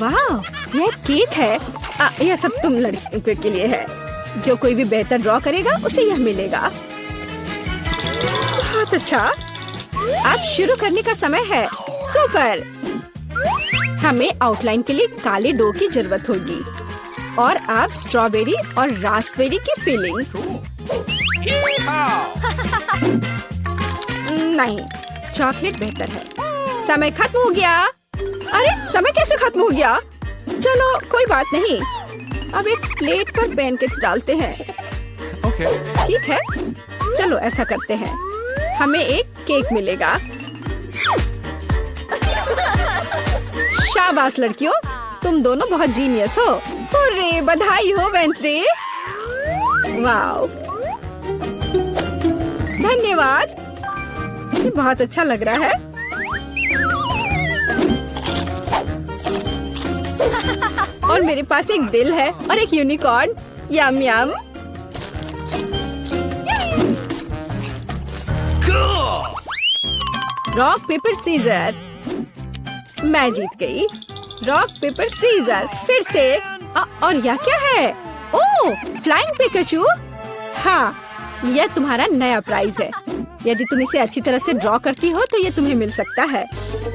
वाह, यह केक है। यह सब तुम लड़कियों के लिए है। जो कोई भी बेहतर ड्रॉ करेगा उसे यह मिलेगा। बहुत अच्छा। अब शुरू करने का समय है। सुपर। हमें आउटलाइन के लिए काले डो की जरूरत होगी और अब स्ट्रॉबेरी और रास्पबेरी की फिलिंग। नहीं, चॉकलेट बेहतर है। समय खत्म हो गया। अरे, समय कैसे खत्म हो गया? चलो कोई बात नहीं। अब एक प्लेट पर पैनकेक्स डालते हैं। ठीक है, चलो ऐसा करते हैं। हमें एक केक मिलेगा। शाबाश लड़कियों, तुम दोनों बहुत जीनियस हो। हुर्रे, बधाई हो वेंसडे। वाओ, धन्यवाद। ये बहुत अच्छा लग रहा है। और मेरे पास एक दिल है और एक unicorn. Yum yum. Rock paper scissor. मैं जीत गई। Rock paper scissor. फिर से। और यह क्या है? Oh, flying Pikachu. हाँ, यह तुम्हारा नया प्राइज है। यदि तुम इसे अच्छी तरह से ड्रॉ करती हो तो यह तुम्हें मिल सकता है।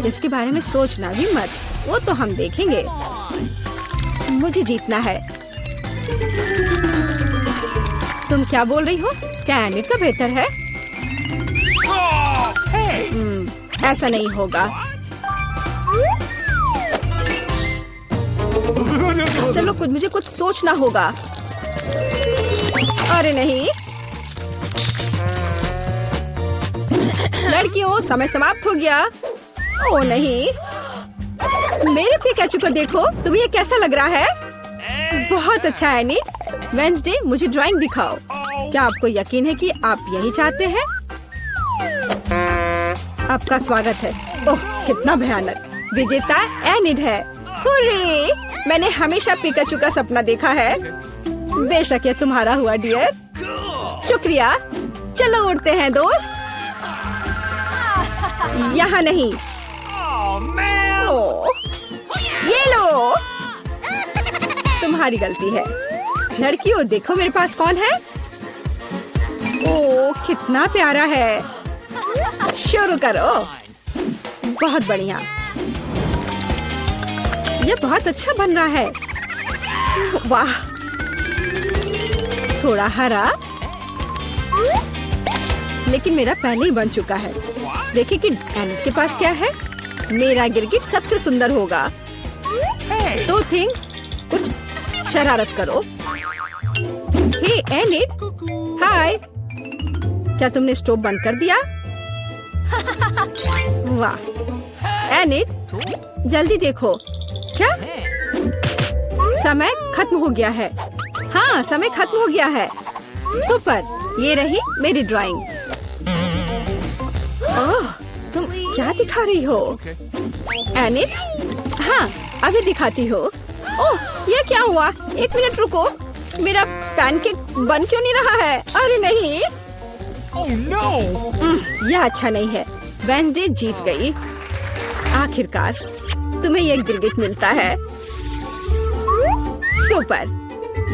इसके बारे में सोचना भी मत, वो तो हम देखेंगे। मुझे जीतना है। तुम क्या बोल रही हो? क्या एनिट का बेहतर है? ऐसा नहीं होगा। चलो मुझे कुछ सोचना होगा। अरे नहीं, लड़कियों, समय समाप्त हो गया। ओ नहीं, मेरे पिकाचू को देखो। तुम्हें ये कैसा लग रहा है? बहुत अच्छा है एनिट। वेंसडे, मुझे ड्राइंग दिखाओ। क्या आपको यकीन है कि आप यही चाहते हैं? आपका स्वागत है। ओह, कितना भयानक। विजेता एनिट है। हुर्रे! मैंने हमेशा पिकाचू का सपना देखा है। बेशक ये तुम्हारा हुआ डियर। शुक्रिया। चलो उड़ते हैं दोस्त। यहाँ नहीं। ओह, ये लो। तुम्हारी गलती है। लड़कियों, देखो मेरे पास कौन है। ओह, कितना प्यारा है। शुरू करो। बहुत बढ़िया। ये बहुत अच्छा बन रहा है। वाह, थोड़ा हरा, लेकिन मेरा पहले ही बन चुका है। देखिए कि एनिट के पास क्या है। मेरा गिरगिट सबसे सुंदर होगा। तो थिंक, कुछ शरारत करो। हे एनिट, हाय। क्या तुमने स्टोव बंद कर दिया? वाह एनिट, जल्दी देखो। क्या? समय खत्म हो गया है। हाँ, समय खत्म हो गया है। सुपर, ये रही मेरी ड्राइंग। ओह, तुम क्या दिखा रही हो? एनिट, हाँ, अभी दिखाती हो। ओह, ये क्या हुआ? एक मिनट रुको। मेरा पैनकेक बन क्यों नहीं रहा है? अरे नहीं। Oh no! यह अच्छा नहीं है। वेंसडे जीत गई। आखिरकार तुम्हें यह गिरगिट मिलता है। सुपर,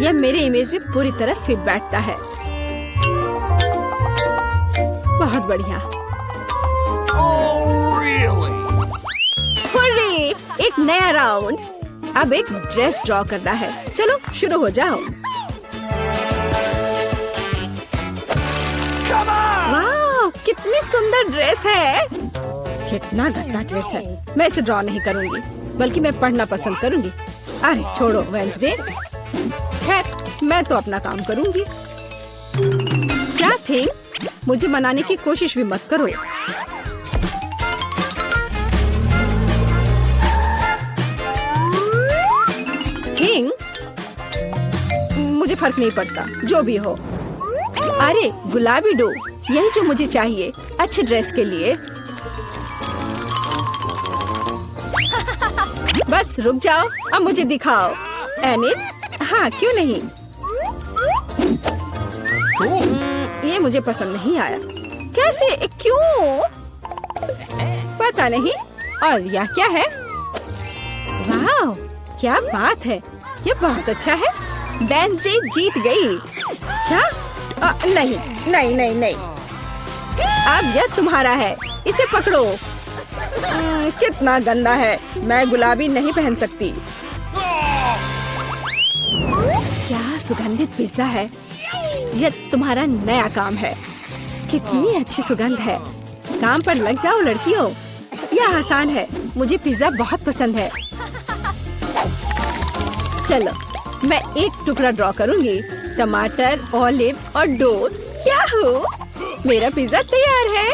यह मेरे इमेज में पूरी तरह फिट बैठता है। बहुत बढ़िया। Oh really? हुर्रे! एक नया राउंड। अब एक ड्रेस ड्रॉ करना है। चलो शुरू हो जाओ। वाह, कितनी सुंदर ड्रेस है। कितना गंदा ड्रेस है। मैं इसे ड्रॉ नहीं करूंगी, बल्कि मैं पढ़ना पसंद करूंगी। अरे छोड़ो वेंसडे। खैर, मैं तो अपना काम करूंगी। क्या थिंग, मुझे मनाने की कोशिश भी मत करो। थिंग, मुझे फर्क नहीं पड़ता, जो भी हो। अरे गुलाबी डो, यही जो मुझे चाहिए अच्छे ड्रेस के लिए। बस रुक जाओ, अब मुझे दिखाओ। एनिट, हाँ क्यों नहीं। ये मुझे पसंद नहीं आया। कैसे? क्यों? पता नहीं। और यह क्या है? क्या बात है, ये बहुत अच्छा है। वेडनेसडे जीत गई। क्या? नहीं नहीं नहीं नहीं, अब यह तुम्हारा है, इसे पकड़ो। कितना गंदा है, मैं गुलाबी नहीं पहन सकती। क्या सुगंधित पिज्जा है, यह तुम्हारा नया काम है। कितनी अच्छी सुगंध है, काम पर लग जाओ लड़कियों, यह आसान है। मुझे पिज्जा बहुत पसंद है। चलो मैं एक टुकड़ा ड्रॉ करूंगी, टमाटर, ऑलिव और डो। क्या हो, मेरा पिज्जा तैयार है।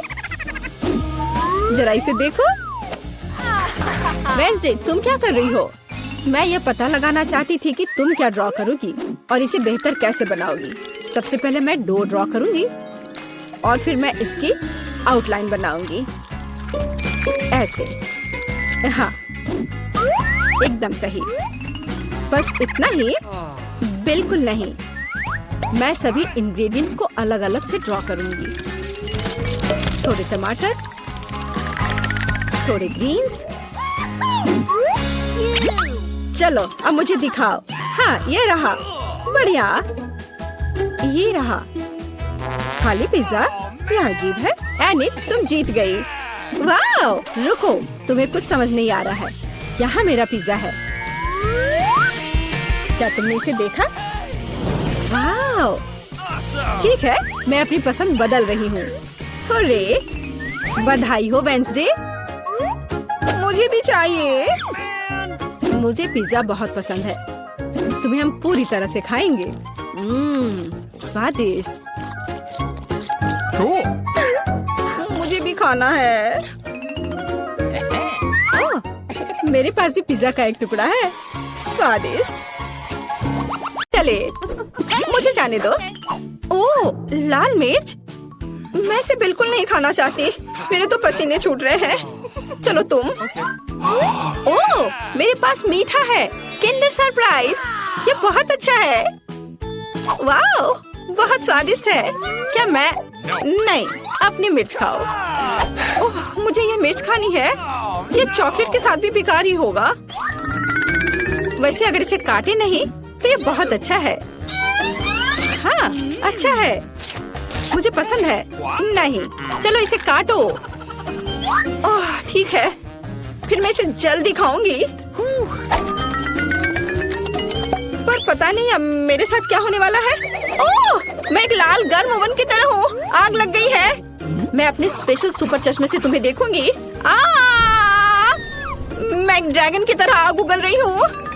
जरा इसे देखो। वेडनेसडे, तुम क्या कर रही हो? मैं ये पता लगाना चाहती थी कि तुम क्या ड्रॉ करोगी और इसे बेहतर कैसे बनाओगी। सबसे पहले मैं डो ड्रॉ करूंगी और फिर मैं इसकी आउटलाइन बनाऊंगी ऐसे। हाँ, एकदम सही। बस इतना ही? बिल्कुल नहीं, मैं सभी इंग्रेडिएंट्स को अलग अलग से ड्रॉ करूंगी। थोड़े टमाटर, थोड़े ग्रीन्स। चलो अब मुझे दिखाओ। हाँ, ये रहा, बढ़िया। ये रहा खाली पिज्जा, यह अजीब है। एनी, तुम जीत गई। वाओ, रुको, तुम्हें कुछ समझ नहीं आ रहा है। यहाँ मेरा पिज्जा है, क्या तुमने इसे देखा? वाओ, ठीक है, मैं अपनी पसंद बदल रही हूँ। अरे, बधाई हो वेडनेसडे, मुझे भी चाहिए। मुझे पिज्जा बहुत पसंद है, तुम्हें हम पूरी तरह से खाएंगे। स्वादिष्ट। Cool. मुझे भी खाना है। मेरे पास भी पिज्जा का एक टुकड़ा है, स्वादिष्ट। चले, मुझे जाने दो। ओह, लाल मिर्च, मैं इसे बिल्कुल नहीं खाना चाहती, मेरे तो पसीने छूट रहे हैं। चलो तुम। ओह, मेरे पास मीठा है, किंडर सरप्राइज, ये बहुत अच्छा है। वाओ, बहुत स्वादिष्ट है। क्या मैं? नहीं, अपनी मिर्च खाओ। ओह, मुझे ये मिर्च खानी है। ये चॉकलेट के साथ भी बेकार ही होगा। वैसे अगर इसे काटे नहीं तो ये बहुत अच्छा है। हाँ, अच्छा है, मुझे पसंद है। नहीं, चलो इसे काटो। ओह, ठीक है, फिर मैं इसे जल्दी खाऊंगी। पर पता नहीं अब मेरे साथ क्या होने वाला है। ओह, मैं एक लाल गर्म ओवन की तरह हूँ, आग लग गई है। मैं अपने स्पेशल सुपर चश्मे से तुम्हें देखूंगी। मैं एक ड्रैगन की तरह आग उगल रही हूँ।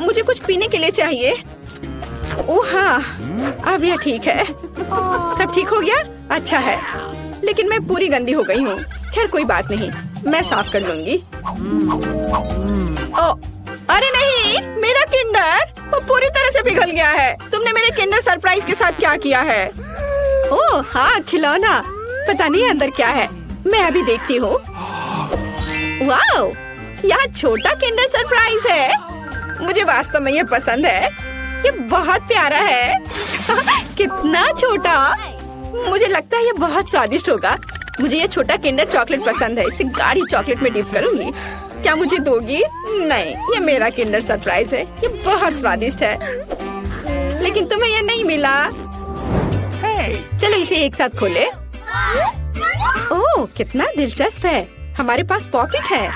मुझे कुछ पीने के लिए चाहिए। ओह हाँ, अब यह ठीक है। सब ठीक हो गया? अच्छा है, लेकिन मैं पूरी गंदी हो गई हूँ। खैर कोई बात नहीं, मैं साफ कर लूंगी। ओ, अरे नहीं, मेरा किंडर वो पूरी तरह से पिघल गया है। तुमने मेरे किंडर सरप्राइज के साथ क्या किया है? ओह हाँ, खिलौना, पता नहीं अंदर क्या है, मैं अभी देखती हूँ। वाओ, यहाँ छोटा किंडर सरप्राइज है। मुझे वास्तव में ये पसंद है, ये बहुत प्यारा है। कितना छोटा, मुझे लगता है ये बहुत स्वादिष्ट होगा। मुझे ये छोटा किंडर चॉकलेट पसंद है, इसे गाढ़ी चॉकलेट में डिप करूंगी। क्या मुझे दोगी? नहीं, ये मेरा किंडर सरप्राइज है, ये बहुत स्वादिष्ट है, लेकिन तुम्हें ये नहीं मिला। चलो इसे एक साथ खोले। ओह, कितना दिलचस्प है, हमारे पास पॉपिट है।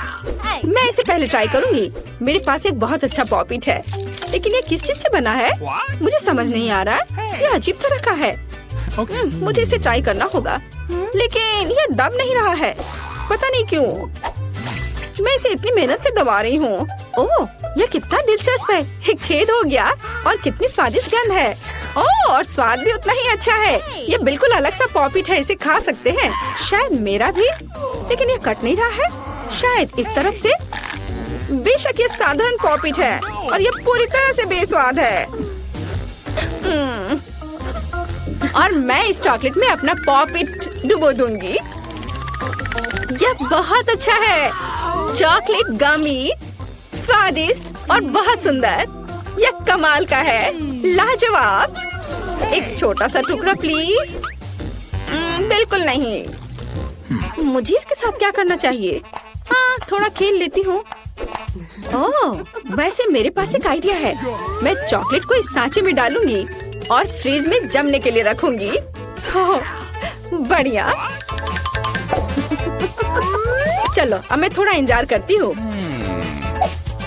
मैं इसे पहले ट्राई करूंगी। मेरे पास एक बहुत अच्छा पॉपिट है, लेकिन ये किस चीज से बना है मुझे समझ नहीं आ रहा। ये अजीब तरह का है। मुझे इसे ट्राई करना होगा, लेकिन ये दब नहीं रहा है, पता नहीं क्यों। मैं इसे इतनी मेहनत से दबा रही हूँ। ओह, यह कितना दिलचस्प है, एक छेद हो गया और कितनी स्वादिष्ट गंध है। ओह, और स्वाद भी उतना ही अच्छा है। ये बिल्कुल अलग सा पॉपिट है, इसे खा सकते हैं। शायद मेरा भी, लेकिन ये कट नहीं रहा है। शायद इस तरफ से। बेशक ये साधारण पॉपिट है और ये पूरी तरह से बेस्वाद है। और मैं इस चॉकलेट में अपना पॉपिट डुबो दूंगी। यह बहुत अच्छा है, चॉकलेट गमी, स्वादिष्ट और बहुत सुंदर। यह कमाल का है, लाजवाब। एक छोटा सा टुकड़ा प्लीज। बिल्कुल नहीं। मुझे इसके साथ क्या करना चाहिए? हाँ, थोड़ा खेल लेती हूँ। ओह, वैसे मेरे पास एक आइडिया है। मैं चॉकलेट को इस सांचे में डालूंगी और फ्रिज में जमने के लिए रखूंगी। ओह, बढ़िया। चलो, अब मैं थोड़ा इंतजार करती हूँ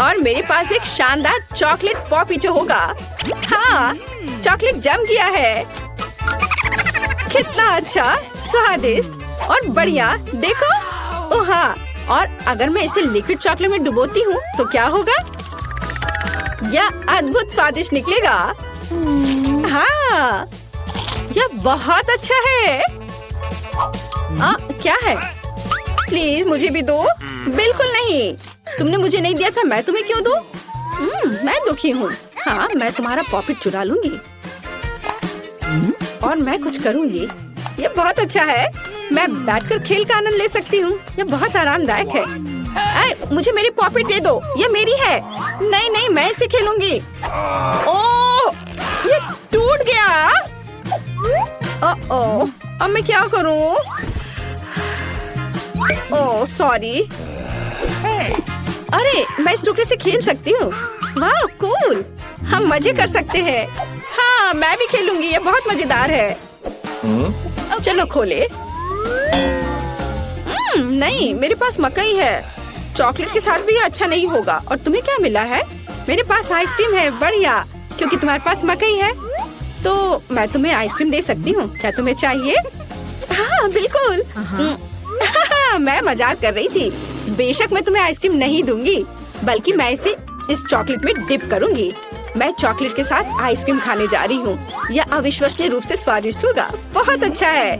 और मेरे पास एक शानदार चॉकलेट पॉपिचो होगा। हाँ, चॉकलेट जम गया है। कितना अच्छा, स्वादिष्ट और बढ़िया। देखो, ओह हाँ, और अगर मैं इसे लिक्विड चॉकलेट में डुबोती हूँ तो क्या होगा? यह अद्भुत स्वादिष्ट निकलेगा। हाँ, यह बहुत अच्छा है। क्या है? प्लीज मुझे भी दो। बिल्कुल नहीं, तुमने मुझे नहीं दिया था, मैं तुम्हें क्यों दूं? मैं दुखी हूँ। हाँ, मैं तुम्हारा पॉपिट चुरा लूंगी और मैं कुछ करूंगी। ये बहुत अच्छा है। मैं बैठकर खेल का आनंद ले सकती हूँ। ये बहुत आरामदायक है। मुझे मेरी पॉपिट दे दो, ये मेरी है। नहीं नहीं, मैं इसे खेलूंगी। ओह, ये टूट गया। ओह, अब मैं क्या करूँ? Oh sorry. अरे, मैं इस टुकड़े से खेल सकती हूँ। वाह, कूल। हम मजे कर सकते हैं। हाँ, मैं भी खेलूंगी। ये बहुत मजेदार है। चलो खोले। नहीं, मेरे पास मकई है। चॉकलेट के साथ भी ये अच्छा नहीं होगा। और तुम्हें क्या मिला है? मेरे पास आइसक्रीम है। बढ़िया, क्योंकि तुम्हारे पास मकई है तो मैं तुम्हें आइसक्रीम दे सकती हूँ। क्या तुम्हें चाहिए? हाँ बिल्कुल। मैं मजाक कर रही थी। बेशक मैं तुम्हें आइसक्रीम नहीं दूंगी, बल्कि मैं इसे इस चॉकलेट में डिप करूंगी। मैं चॉकलेट के साथ आइसक्रीम खाने जा रही हूँ। यह अविश्वसनीय रूप से स्वादिष्ट होगा। बहुत अच्छा है,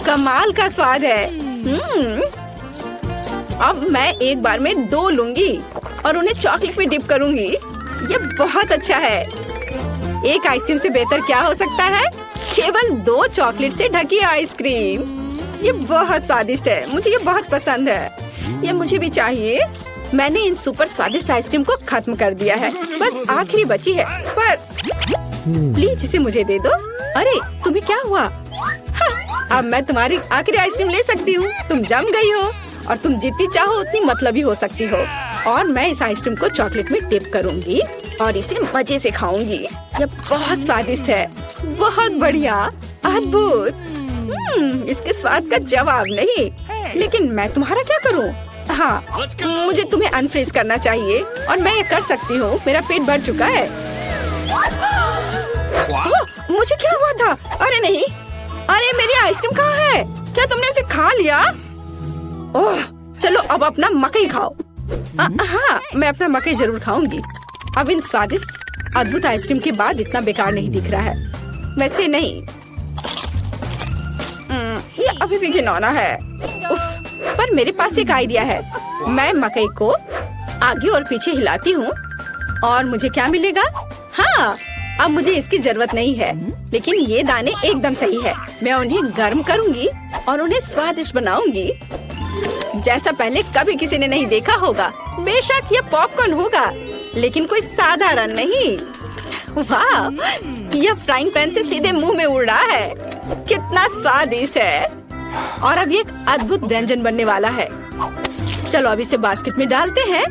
कमाल का स्वाद है। अब मैं एक बार में 2 लूंगी और उन्हें चॉकलेट में डिप करूंगी। यह बहुत अच्छा है। एक आइसक्रीम से बेहतर क्या हो सकता है? केवल 2 चॉकलेट से ढकी आइसक्रीम। ये बहुत स्वादिष्ट है। मुझे ये बहुत पसंद है। ये मुझे भी चाहिए। मैंने इन सुपर स्वादिष्ट आइसक्रीम को खत्म कर दिया है। बस आखिरी बची है, पर प्लीज इसे मुझे दे दो। अरे, तुम्हें क्या हुआ? हाँ, अब मैं तुम्हारी आखिरी आइसक्रीम ले सकती हूँ। तुम जम गई हो और तुम जितनी चाहो उतनी मतलबी हो सकती हो। और मैं इस आइसक्रीम को चॉकलेट में डिप करूंगी और इसे मजे से खाऊंगी। यह बहुत स्वादिष्ट है। बहुत बढ़िया, अद्भुत। इसके स्वाद का जवाब नहीं। लेकिन मैं तुम्हारा क्या करूं? हाँ, मुझे तुम्हें अनफ्रीज करना चाहिए और मैं ये कर सकती हूँ। मेरा पेट भर चुका है। मुझे क्या हुआ था? अरे नहीं, अरे मेरी आइसक्रीम कहाँ है? क्या तुमने उसे खा लिया? ओह, चलो अब अपना मकई खाओ। हाँ, मैं अपना मकई जरूर खाऊंगी। अब इन स्वादिष्ट अद्भुत आइसक्रीम के बाद इतना बेकार नहीं दिख रहा है। वैसे नहीं, ये अभी भी घिनौना है। उफ, पर मेरे पास एक आइडिया है। मैं मकई को आगे और पीछे हिलाती हूँ और मुझे क्या मिलेगा? हाँ, अब मुझे इसकी जरूरत नहीं है, लेकिन ये दाने एकदम सही है। मैं उन्हें गर्म करूंगी और उन्हें स्वादिष्ट बनाऊंगी, जैसा पहले कभी किसी ने नहीं देखा होगा। बेशक ये पॉपकॉर्न होगा, लेकिन कोई साधारण नहीं। वाह, यह फ्राइंग पैन से सीधे मुंह में उड़ रहा है। कितना स्वादिष्ट है। और अब ये एक अद्भुत व्यंजन बनने वाला है। चलो अब इसे बास्केट में डालते हैं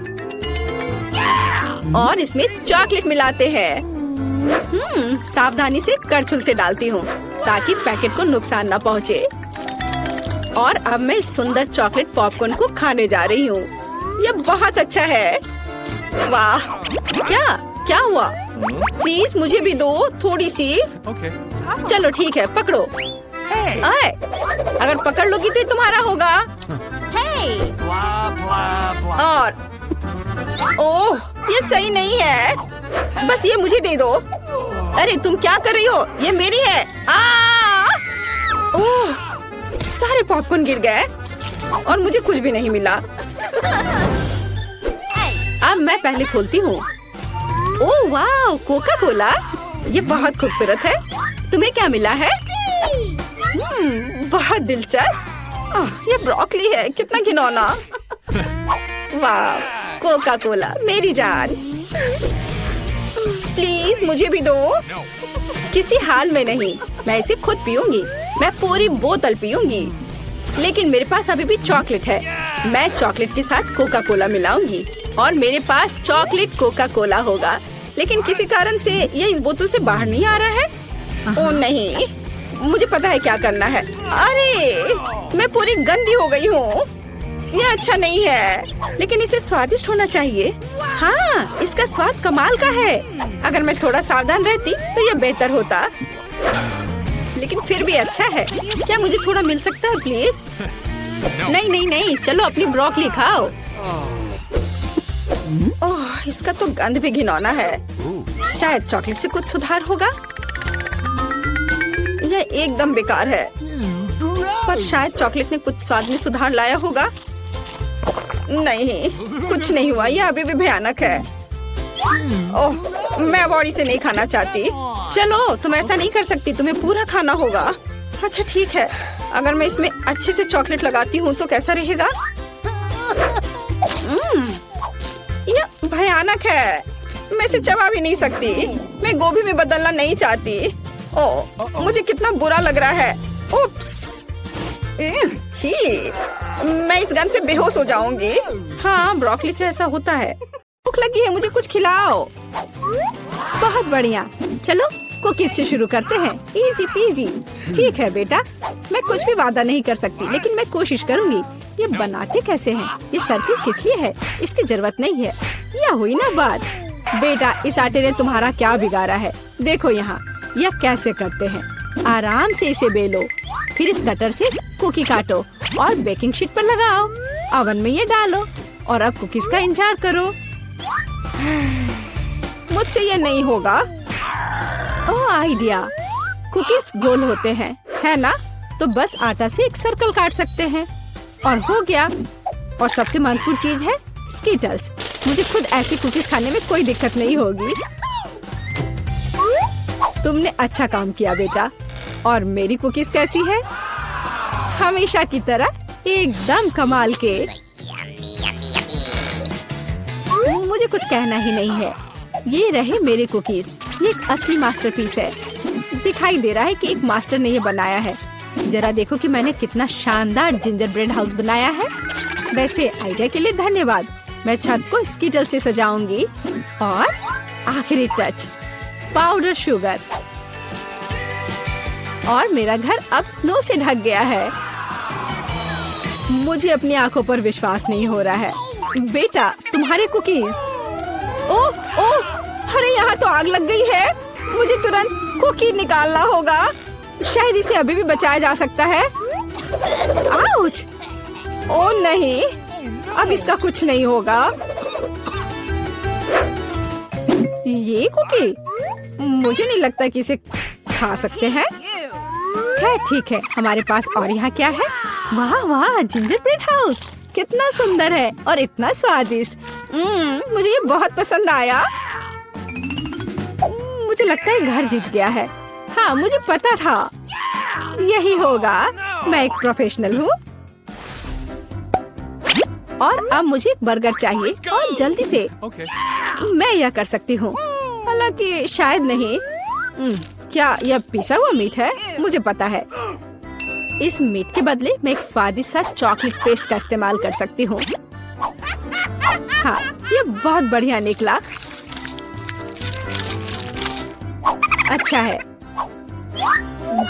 और इसमें चॉकलेट मिलाते हैं। सावधानी से करछुल से डालती हूँ ताकि पैकेट को नुकसान न पहुँचे। और अब मैं इस सुंदर चॉकलेट पॉपकॉर्न को खाने जा रही हूँ। यह बहुत अच्छा है। वाह, क्या हुआ? प्लीज मुझे भी दो थोड़ी सी। चलो ठीक है, पकड़ो। आए, अगर पकड़ लोगी तो ये तुम्हारा होगा। और ओह, ये सही नहीं है। बस ये मुझे दे दो। अरे तुम क्या कर रही हो? ये मेरी है। ओह, सारे पॉपकॉर्न गिर गए और मुझे कुछ भी नहीं मिला। अब मैं पहले खोलती हूँ। ओह वाह, कोका कोला। ये बहुत खूबसूरत है। तुम्हें क्या मिला है? बहुत दिलचस्प। ये ब्रोकली है। कितना घिनौना। वाह, कोका कोला मेरी जान। प्लीज मुझे भी दो। किसी हाल में नहीं, मैं इसे खुद पीऊंगी। मैं पूरी बोतल पीऊंगी। लेकिन मेरे पास अभी भी चॉकलेट है। मैं चॉकलेट के साथ कोका कोला मिलाऊंगी और मेरे पास चॉकलेट कोका कोला होगा। लेकिन किसी कारण से ये इस बोतल से बाहर नहीं आ रहा है। ओह नहीं, मुझे पता है क्या करना है। अरे मैं पूरी गंदी हो गई हूँ। ये अच्छा नहीं है, लेकिन इसे स्वादिष्ट होना चाहिए। हाँ, इसका स्वाद कमाल का है। अगर मैं थोड़ा सावधान रहती तो ये बेहतर होता, लेकिन फिर भी अच्छा है। क्या मुझे थोड़ा मिल सकता है प्लीज? नहीं नहीं नहीं, चलो अपनी ब्रोकली खाओ। ओह, इसका तो गंध भी घिनौना है। शायद चॉकलेट से कुछ सुधार होगा। यह एकदम बेकार है, पर शायद चॉकलेट ने कुछ स्वाद में सुधार लाया होगा। नहीं, कुछ नहीं हुआ। यह अभी भी भयानक है। ओह, मैं अब और इसे नहीं खाना चाहती। चलो, तुम ऐसा नहीं कर सकती, तुम्हें पूरा खाना होगा। अच्छा ठीक है, अगर मैं इसमें अच्छे से चॉकलेट लगाती हूँ तो कैसा रहेगा? यह भयानक है, मैं इसे चबा भी नहीं सकती। मैं गोभी में बदलना नहीं चाहती। ओह, मुझे कितना बुरा लग रहा है। उप्स, छी, मैं इस गंध से बेहोश हो जाऊंगी। हाँ, ब्रोकली से ऐसा होता है। भूख लगी है, मुझे कुछ खिलाओ। बहुत बढ़िया, चलो कुकीज से शुरू करते हैं। Easy PG. ठीक है बेटा, मैं कुछ भी वादा नहीं कर सकती, लेकिन मैं कोशिश करूंगी। ये बनाते कैसे हैं? ये सर्किल किस लिए है? इसकी जरूरत नहीं है। यह हुई ना बात। बेटा, इस आटे ने तुम्हारा क्या बिगाड़ा है? देखो यहाँ, यह कैसे करते हैं। आराम से इसे बेलो, फिर इस कटर से कुकी काटो और बेकिंग शीट पर लगाओ। ओवन में ये डालो और अब कुकीज का इंतजार करो। मुझसे ये नहीं होगा। ओह आइडिया, कुकीज गोल होते हैं, है ना? तो बस आटा से एक सर्कल काट सकते हैं और हो गया। और सबसे महत्वपूर्ण चीज है स्कीटल्स। मुझे खुद ऐसी कुकीज खाने में कोई दिक्कत नहीं होगी। तुमने अच्छा काम किया बेटा। और मेरी कुकीज कैसी है? हमेशा की तरह एकदम कमाल के। मुझे कुछ कहना ही नहीं है। ये रहे मेरे कुकीज। ये एक असली मास्टरपीस है। दिखाई दे रहा है कि एक मास्टर ने ये बनाया है। जरा देखो कि मैंने कितना शानदार जिंजर ब्रेड हाउस बनाया है। वैसे आइडिया के लिए धन्यवाद। मैं छत को स्कीटल से सजाऊंगी और आखिरी टच पाउडर शुगर। और मेरा घर अब स्नो से ढक गया है। मुझे अपनी आंखों पर विश्वास नहीं हो रहा है। बेटा, तुम्हारे कुकीज। ओह ओह, अरे यहाँ तो आग लग गई है। मुझे तुरंत कुकी निकालना होगा। शायद इसे अभी भी बचाया जा सकता है। आउच! ओह नहीं, अब इसका कुछ नहीं होगा। ये कुकी मुझे नहीं लगता कि इसे खा सकते हैं। खैर ठीक है, हमारे पास और यहाँ क्या है? वाह वाह, जिंजर ब्रेड हाउस कितना सुंदर है और इतना स्वादिष्ट। मुझे ये बहुत पसंद आया। मुझे लगता है घर जीत गया है। हाँ, मुझे पता था यही होगा। मैं एक प्रोफेशनल हूँ। और अब मुझे एक बर्गर चाहिए और जल्दी से। मैं यह कर सकती हूँ, हालांकि शायद नहीं। क्या यह पिसा हुआ मीट है? मुझे पता है। इस मीट के बदले मैं एक स्वादिष्ट सा चॉकलेट पेस्ट का इस्तेमाल कर सकती हूँ। हाँ, ये बहुत बढ़िया निकला। अच्छा है।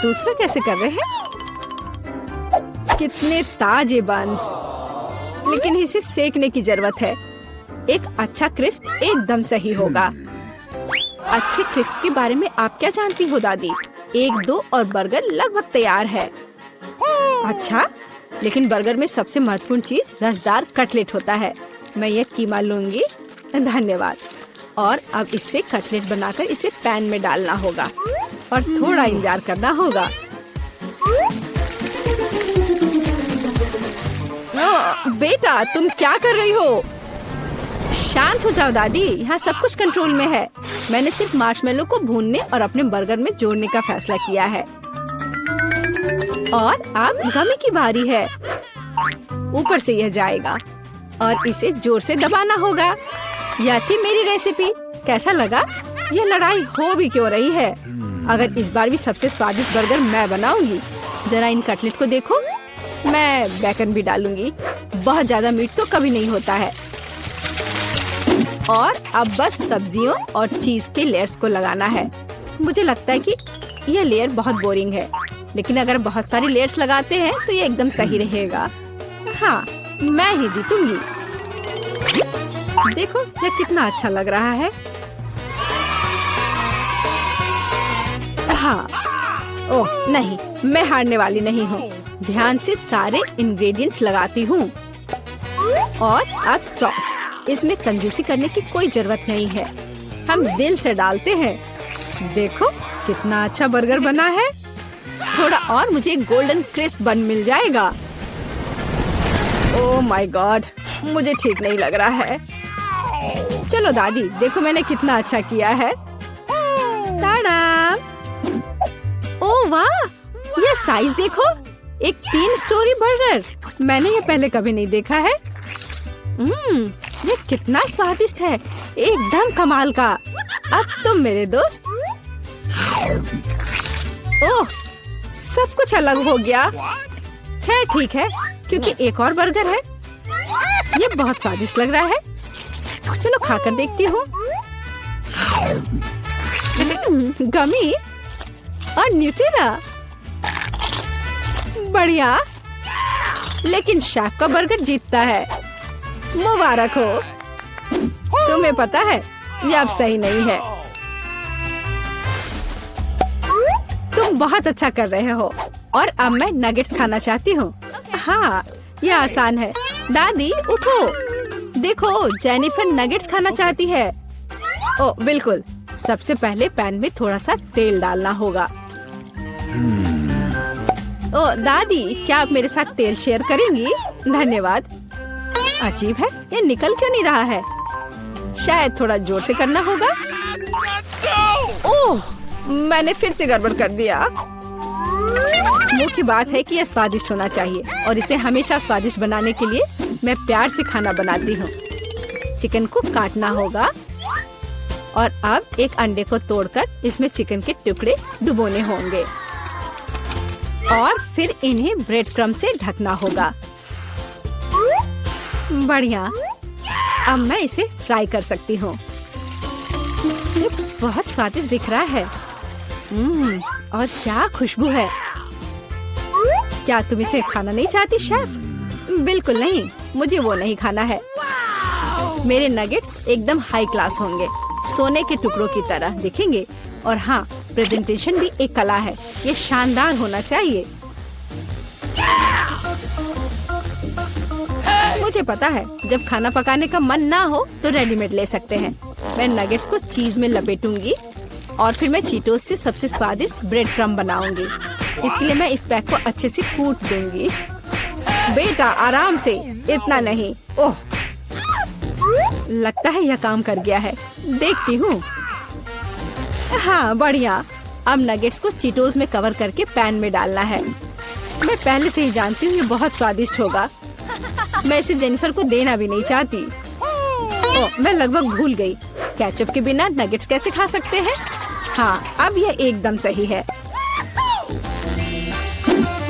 दूसरा कैसे कर रहे हैं? कितने ताजे बंस, लेकिन इसे सेकने की जरूरत है। एक अच्छा क्रिस्प एकदम सही होगा। अच्छे क्रिस्प के बारे में आप क्या जानती हो दादी? 1-2 और बर्गर लगभग तैयार है। अच्छा, लेकिन बर्गर में सबसे महत्वपूर्ण चीज रसदार कटलेट होता है। मैं ये कीमा लूंगी। धन्यवाद। और अब इससे कटलेट बनाकर इसे पैन में डालना होगा और थोड़ा इंतजार करना होगा। बेटा, तुम क्या कर रही हो? शांत हो जाओ दादी, यहाँ सब कुछ कंट्रोल में है। मैंने सिर्फ मार्शमेलो को भूनने और अपने बर्गर में जोड़ने का फैसला किया है। और अब गमी की बारी है। ऊपर से यह जाएगा और इसे जोर से दबाना होगा। यह थी मेरी रेसिपी। कैसा लगा? यह लड़ाई हो भी क्यों रही है? अगर इस बार भी सबसे स्वादिष्ट बर्गर मैं बनाऊंगी। जरा इन कटलेट को देखो, मैं बेकन भी डालूंगी। बहुत ज्यादा मीट तो कभी नहीं होता है। और अब बस सब्जियों और चीज के लेयर्स को लगाना है। मुझे लगता है कि यह लेयर बहुत बोरिंग है, लेकिन अगर बहुत सारी लेयर्स लगाते हैं तो ये एकदम सही रहेगा। हाँ, मैं ही जीतूंगी। देखो यह कितना अच्छा लग रहा है। हाँ, ओह नहीं, मैं हारने वाली नहीं हूँ। ध्यान से सारे इंग्रेडिएंट्स लगाती हूँ। और अब सॉस। इसमें कंजूसी करने की कोई जरूरत नहीं है, हम दिल से डालते हैं। देखो कितना अच्छा बर्गर बना है। थोड़ा और मुझे गोल्डन क्रिस्प बन मिल जाएगा। ओह माय गॉड, मुझे ठीक नहीं लग रहा है। चलो दादी, देखो मैंने कितना अच्छा किया है। टाडा! ओह वाह, ये साइज देखो, एक 3 स्टोरी बर्गर। मैंने ये पहले कभी नहीं देखा है। ये कितना स्वादिष्ट है, एकदम कमाल का। अब तुम मेरे दोस्त। ओह, सब कुछ अलग हो गया। खैर ठीक है, क्योंकि एक और बर्गर है। ये बहुत स्वादिष्ट लग रहा है। चलो खाकर देखती हूँ। गमी और न्यूटेला, बढ़िया। लेकिन शेफ का बर्गर जीतता है। मुबारक हो। तुम्हें पता है ये अब सही नहीं है। तुम बहुत अच्छा कर रहे हो। और अब मैं नगेट्स खाना चाहती हूँ। हाँ, ये आसान है। दादी उठो, देखो जेनिफर नगेट्स खाना चाहती है। ओ बिल्कुल, सबसे पहले पैन में थोड़ा सा तेल डालना होगा। ओ दादी, क्या आप मेरे साथ तेल शेयर करेंगी? धन्यवाद। अजीब है, ये निकल क्यों नहीं रहा है? शायद थोड़ा जोर से करना होगा। ओह, मैंने फिर से गड़बड़ कर दिया। मुख्य बात है कि यह स्वादिष्ट होना चाहिए और इसे हमेशा स्वादिष्ट बनाने के लिए मैं प्यार से खाना बनाती हूँ। चिकन को काटना होगा और अब एक अंडे को तोड़कर इसमें चिकन के टुकड़े डुबोने होंगे और फिर इन्हें ब्रेड क्रम्ब से ढकना होगा। बढ़िया, अब मैं इसे फ्राई कर सकती हूँ। ये बहुत स्वादिष्ट दिख रहा है। और क्या खुशबू है। क्या तुम इसे खाना नहीं चाहती शेफ? बिल्कुल नहीं, मुझे वो नहीं खाना है। मेरे नगेट्स एकदम हाई क्लास होंगे, सोने के टुकड़ों की तरह दिखेंगे। और हाँ, प्रेजेंटेशन भी एक कला है, ये शानदार होना चाहिए। मुझे पता है, जब खाना पकाने का मन ना हो तो रेडीमेड ले सकते हैं। मैं नगेट्स को चीज में लपेटूंगी और फिर मैं चीटोस से सबसे स्वादिष्ट ब्रेड क्रम्ब बनाऊंगी। इसके लिए मैं इस पैक को अच्छे से कूट दूंगी। बेटा आराम से, इतना नहीं। ओह, लगता है यह काम कर गया है। देखती हूँ। हाँ बढ़िया। अब नगेट्स को चीटोस में कवर करके पैन में डालना है। मैं पहले से ही जानती हूँ ये बहुत स्वादिष्ट होगा। मैं इसे जेनिफर को देना भी नहीं चाहती। ओह, मैं लगभग भूल गई, केचप के बिना नगेट्स कैसे खा सकते हैं। हाँ, अब यह एकदम सही है।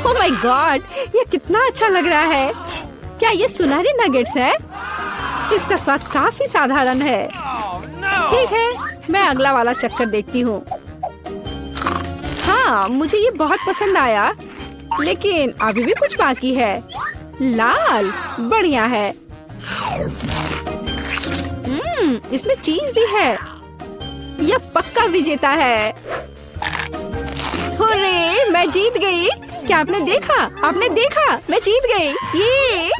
ओह माय गॉड, ये कितना अच्छा लग रहा है। क्या ये सुनहरे नगेट्स है? इसका स्वाद काफी साधारण है। ठीक है, मैं अगला वाला चक्कर देखती हूँ। हाँ, मुझे ये बहुत पसंद आया, लेकिन अभी भी कुछ बाकी है। लाल, बढ़िया है। इसमें चीज भी है। यह पक्का विजेता है। हुर्रे, मैं जीत गई। क्या आपने देखा? आपने देखा? मैं जीत गई। ये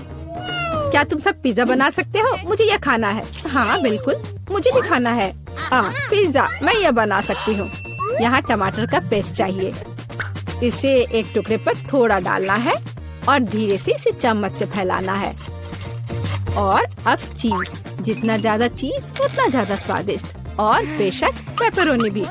क्या तुम सब पिज्जा बना सकते हो? मुझे यह खाना है। हाँ बिल्कुल, मुझे भी खाना है। पिज्जा मैं यह बना सकती हूँ। यहाँ टमाटर का पेस्ट चाहिए। इसे एक टुकड़े पर थोड़ा डालना है और धीरे से इसे चम्मच से फैलाना है। और अब चीज, जितना ज्यादा चीज उतना ज्यादा स्वादिष्ट। और बेशक पेपरोनी भी।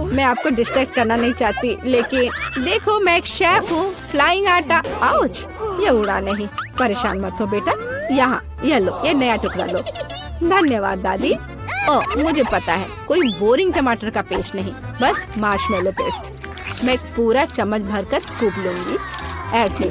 मैं आपको डिस्ट्रैक्ट करना नहीं चाहती, लेकिन देखो मैं एक शेफ हूँ। फ्लाइंग आटा, आउच, ये उड़ा नहीं। परेशान मत हो बेटा। यहाँ ये लो, ये नया टुकड़ा लो। धन्यवाद दादी। ओह, मुझे पता है, कोई बोरिंग टमाटर का पेस्ट नहीं, बस मार्शमेलो पेस्ट। मैं पूरा चम्मच भरकर स्कूप लूंगी, ऐसे।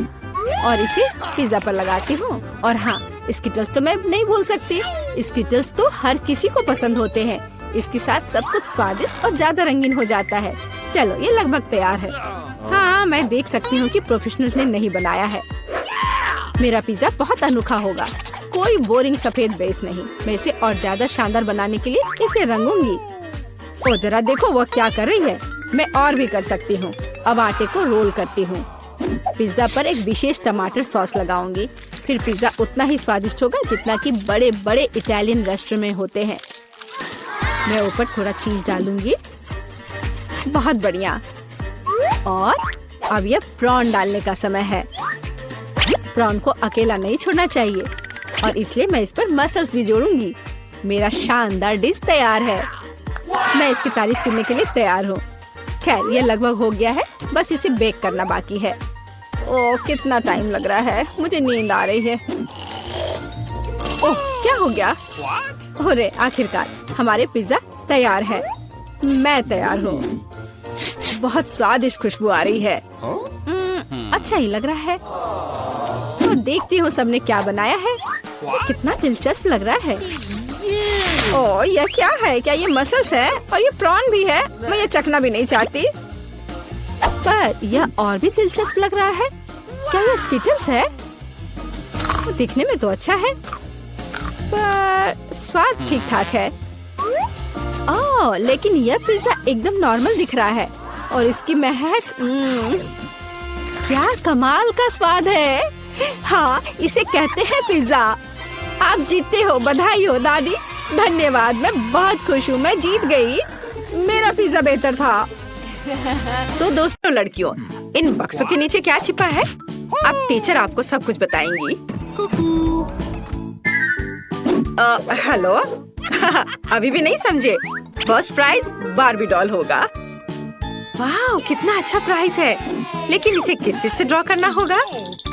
और इसे पिज्जा पर लगाती हूँ। और हाँ, स्किटल्स तो मैं नहीं भूल सकती। स्किटल्स तो हर किसी को पसंद होते हैं। इसके साथ सब कुछ स्वादिष्ट और ज्यादा रंगीन हो जाता है। चलो, ये लगभग तैयार है। हाँ, मैं देख सकती हूँ कि प्रोफेशनल्स ने नहीं बनाया है। मेरा पिज्जा बहुत अनोखा होगा। कोई बोरिंग सफेद बेस नहीं। मैं इसे और ज्यादा शानदार बनाने के लिए इसे रंगूंगी। ओ जरा देखो वो क्या कर रही है। मैं और भी कर सकती हूँ। अब आटे को रोल करती हूँ। पिज्जा पर एक विशेष टमाटर सॉस लगाऊंगी। फिर पिज्जा उतना ही स्वादिष्ट होगा जितना कि बड़े बड़े इटालियन रेस्टोरेंट में होते हैं। मैं ऊपर थोड़ा चीज डालूंगी। बहुत बढ़िया। और अब यह प्रॉन डालने का समय है। प्रॉन को अकेला नहीं छोड़ना चाहिए और इसलिए मैं इस पर मसल्स भी जोड़ूंगी। मेरा शानदार डिश तैयार है। मैं इसकी तारीफ सुनने के लिए तैयार हूँ। खैर, ये लगभग हो गया है। बस इसे बेक करना बाकी है। ओह, कितना टाइम लग रहा है। मुझे नींद आ रही है। ओह, क्या हो गया? अरे, आखिरकार हमारे पिज्जा तैयार है। मैं तैयार हूँ। बहुत स्वादिष्ट खुशबू आ रही है। अच्छा ही लग रहा है। तो देखती हूँ सबने क्या बनाया है। कितना दिलचस्प लग रहा है। ओह, यह क्या है? क्या ये मसल्स है? और ये प्रॉन भी है। मैं ये चखना भी नहीं चाहती। पर यह और भी दिलचस्प लग रहा है। क्या ये स्किटल्स है? दिखने में तो अच्छा है, पर स्वाद ठीक ठाक है। ओह, लेकिन यह पिज्जा एकदम नॉर्मल दिख रहा है। और इसकी महक, क्या कमाल का स्वाद है। हाँ, इसे कहते हैं पिज्जा। आप जीतते हो। बधाई हो दादी। धन्यवाद। मैं बहुत खुश हूँ। मैं जीत गई। मेरा पिज्जा बेहतर था। तो दोस्तों, लड़कियों, इन बक्सों के नीचे क्या छिपा है? अब टीचर आपको सब कुछ बताएंगी। हेलो। अभी भी नहीं समझे? फर्स्ट प्राइज बार्बी डॉल होगा। वाह, कितना अच्छा प्राइज है। लेकिन इसे किस चीज से ड्रॉ करना होगा?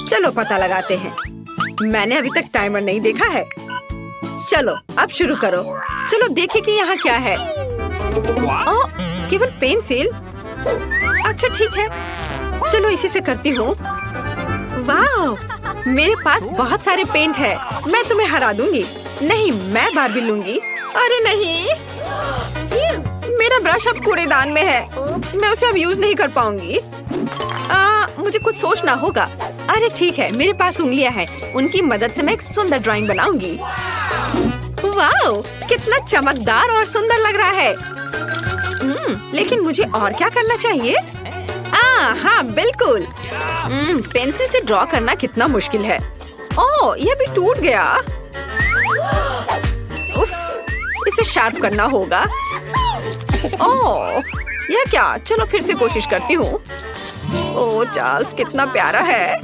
चलो पता लगाते हैं। मैंने अभी तक टाइमर नहीं देखा है। चलो अब शुरू करो। चलो देखें कि यहाँ क्या है। ओह, केवल पेंसिल। अच्छा ठीक है, चलो इसी से करती हूँ। वाह, मेरे पास बहुत सारे पेंट है। मैं तुम्हें हरा दूंगी। नहीं, मैं बार्बी लूंगी। अरे नहीं, मेरा ब्रश अब कूड़ेदान में है। मैं उसे अब यूज नहीं कर पाऊंगी। मुझे कुछ सोचना होगा। अरे ठीक है, मेरे पास उंगलियां हैं। उनकी मदद से मैं एक सुंदर ड्राइंग बनाऊंगी। वाह, कितना चमकदार और सुंदर लग रहा है। लेकिन मुझे और क्या करना चाहिए? हाँ बिल्कुल। पेंसिल से ड्रॉ करना कितना मुश्किल है। ओह, यह भी टूट गया। उफ, इसे शार्प करना होगा। ओह, यह क्या? चलो फिर से कोशिश करती हूँ। ओह, चार्ल्स कितना प्यारा है।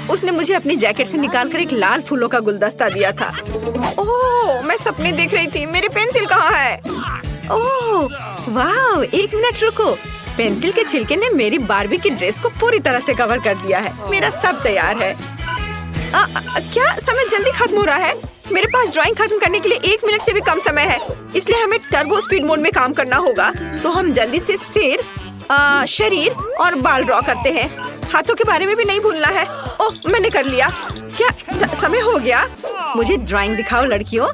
उसने मुझे अपनी जैकेट से निकालकर एक लाल फूलों का गुलदस्ता दिया था। ओह, मैं सपने देख रही थी। मेरी पेंसिल कहाँ है? ओह, वाह, एक मिनट रुको। पेंसिल के छिलके ने मेरी बार्बी की ड्रेस को पूरी तरह से कवर कर दिया है। मेरा सब तैयार है। क्या समय जल्दी खत्म हो रहा है? मेरे पास ड्राइंग खत्म करने के लिए 1 मिनट से भी कम समय है, इसलिए हमें टर्बो स्पीड मोड में काम करना होगा। तो हम जल्दी से सिर, शरीर और बाल ड्रॉ करते हैं। हाथों के बारे में भी नहीं भूलना है। ओह, मैंने कर लिया। क्या समय हो गया? मुझे ड्राइंग दिखाओ लड़कियों।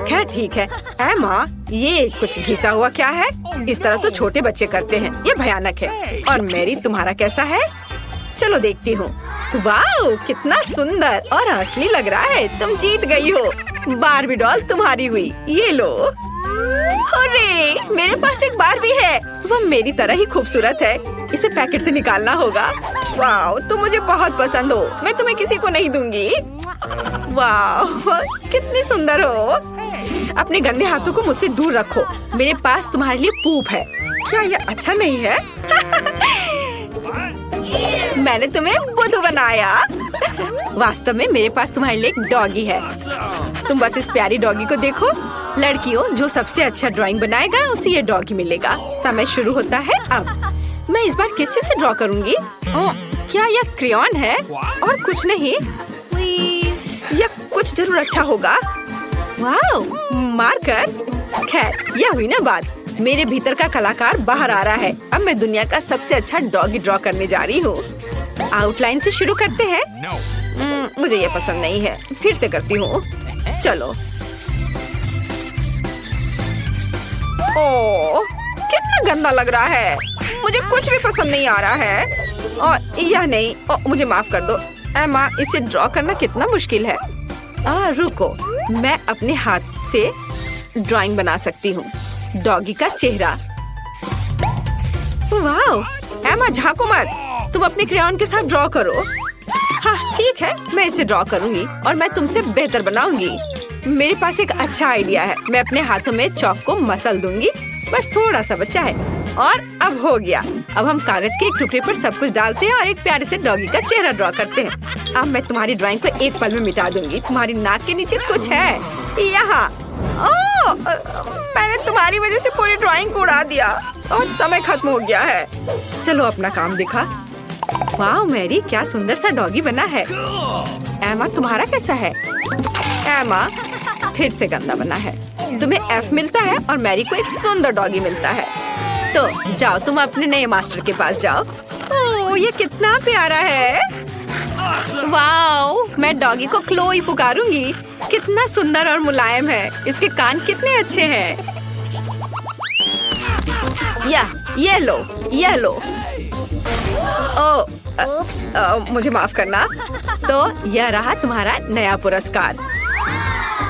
खैर ठीक है। एमा, ये कुछ घिसा हुआ क्या है? इस तरह तो छोटे बच्चे करते हैं। ये भयानक है। और मेरी, तुम्हारा कैसा है? चलो देखती हूँ। वाह, कितना सुंदर और असली लग रहा है। तुम जीत गई हो। बार्बी डॉल तुम्हारी हुई। ये लो। अरे, मेरे पास एक बार्बी है। वो मेरी तरह ही खूबसूरत है। इसे पैकेट से निकालना होगा। वाह, तुम मुझे बहुत पसंद हो। मैं तुम्हें किसी को नहीं दूंगी। वाह, कितनी सुंदर हो। अपने गंदे हाथों को मुझसे दूर रखो। मेरे पास तुम्हारे लिए पूप है। क्या यह अच्छा नहीं है? मैंने तुम्हें बुद्धू बनाया। वास्तव में मेरे पास तुम्हारे लिए एक डॉगी है। तुम बस इस प्यारी डॉगी को देखो। लड़कियों, जो सबसे अच्छा ड्राइंग बनाएगा उसे ये डॉगी मिलेगा। समय शुरू होता है अब। मैं इस बार किस चीज से ड्रॉ करूंगी? क्या यह क्रेयॉन है? और कुछ नहीं? यह कुछ जरूर अच्छा होगा। वाह, मार्कर। खैर, यह हुई ना बात। मेरे भीतर का कलाकार बाहर आ रहा है। अब मैं दुनिया का सबसे अच्छा डॉगी ड्रॉ करने जा रही हूँ। आउटलाइन से शुरू करते हैं। No. मुझे ये पसंद नहीं है, फिर से करती हूँ। चलो। ओह, कितना गंदा लग रहा है। मुझे कुछ भी पसंद नहीं आ रहा है। और यह नहीं, मुझे माफ कर दो एमा, इसे ड्रॉ करना कितना मुश्किल है। रुको, मैं अपने हाथ से ड्राइंग बना सकती हूँ। डॉगी का चेहरा। वाह एमा, झांको मत, तुम अपने क्रेयॉन के साथ ड्रॉ करो। हाँ ठीक है, मैं इसे ड्रॉ करूंगी और मैं तुमसे बेहतर बनाऊंगी। मेरे पास एक अच्छा आइडिया है। मैं अपने हाथों में चॉक को मसल दूंगी। बस थोड़ा सा बचा है और अब हो गया। अब हम कागज के एक टुकड़े पर सब कुछ डालते हैं और एक प्यारे से डॉगी का चेहरा ड्रॉ करते हैं। अब मैं तुम्हारी ड्राइंग को एक पल में मिटा दूंगी। तुम्हारी नाक के नीचे कुछ है यहाँ। मैंने तुम्हारी वजह से पूरी ड्राइंग को उड़ा दिया और समय खत्म हो गया है। चलो अपना काम दिखा। वाह मैरी, क्या सुंदर सा डॉगी बना है। एमा, तुम्हारा कैसा है? एमा फिर से गंदा बना है। तुम्हें एफ मिलता है और मैरी को एक सुंदर डॉगी मिलता है। तो जाओ, तुम अपने नए मास्टर के पास जाओ। ओह, ये कितना प्यारा है। वाह, मैं डॉगी को क्लोई पुकारूंगी। कितना सुंदर और मुलायम है। इसके कान कितने अच्छे हैं। ये लो। मुझे माफ करना। तो यह रहा तुम्हारा नया पुरस्कार,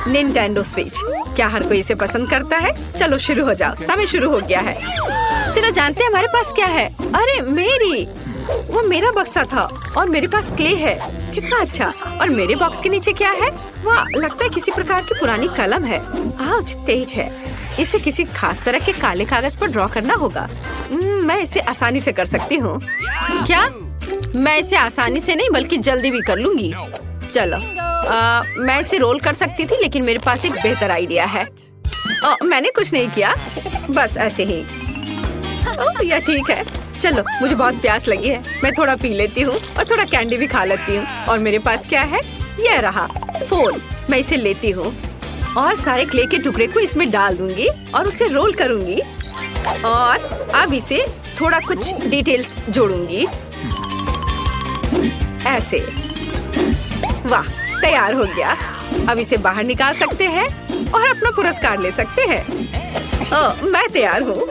निंटेंडो स्विच। क्या हर कोई इसे पसंद करता है? चलो शुरू हो जाओ, समय शुरू हो गया है। चलो जानते हैं हमारे पास क्या है। अरे मेरी, वो मेरा बक्सा था और मेरे पास क्ले है। कितना अच्छा। और मेरे बॉक्स के नीचे क्या है? वाह, लगता है किसी प्रकार की पुरानी कलम है। आउच, तेज है। इसे किसी खास तरह के काले कागज पर ड्रॉ करना होगा। मैं इसे आसानी से कर सकती हूँ। क्या? मैं इसे आसानी से नहीं बल्कि जल्दी भी कर लूंगी। चलो, मैं इसे रोल कर सकती थी, लेकिन मेरे पास एक बेहतर आइडिया है। मैंने कुछ नहीं किया, बस ऐसे ही। यह ठीक है। चलो, मुझे बहुत प्यास लगी है। मैं थोड़ा पी लेती हूँ और थोड़ा कैंडी भी खा लेती हूँ। और मेरे पास क्या है? यह रहा फोन। मैं इसे लेती हूँ और सारे क्ले के टुकड़े को इसमें डाल दूंगी और उसे रोल करूंगी। और अब इसे थोड़ा कुछ डिटेल्स जोड़ूंगी, ऐसे। वाह, तैयार हो गया। अब इसे बाहर निकाल सकते हैं और अपना पुरस्कार ले सकते हैं। मैं तैयार हूँ।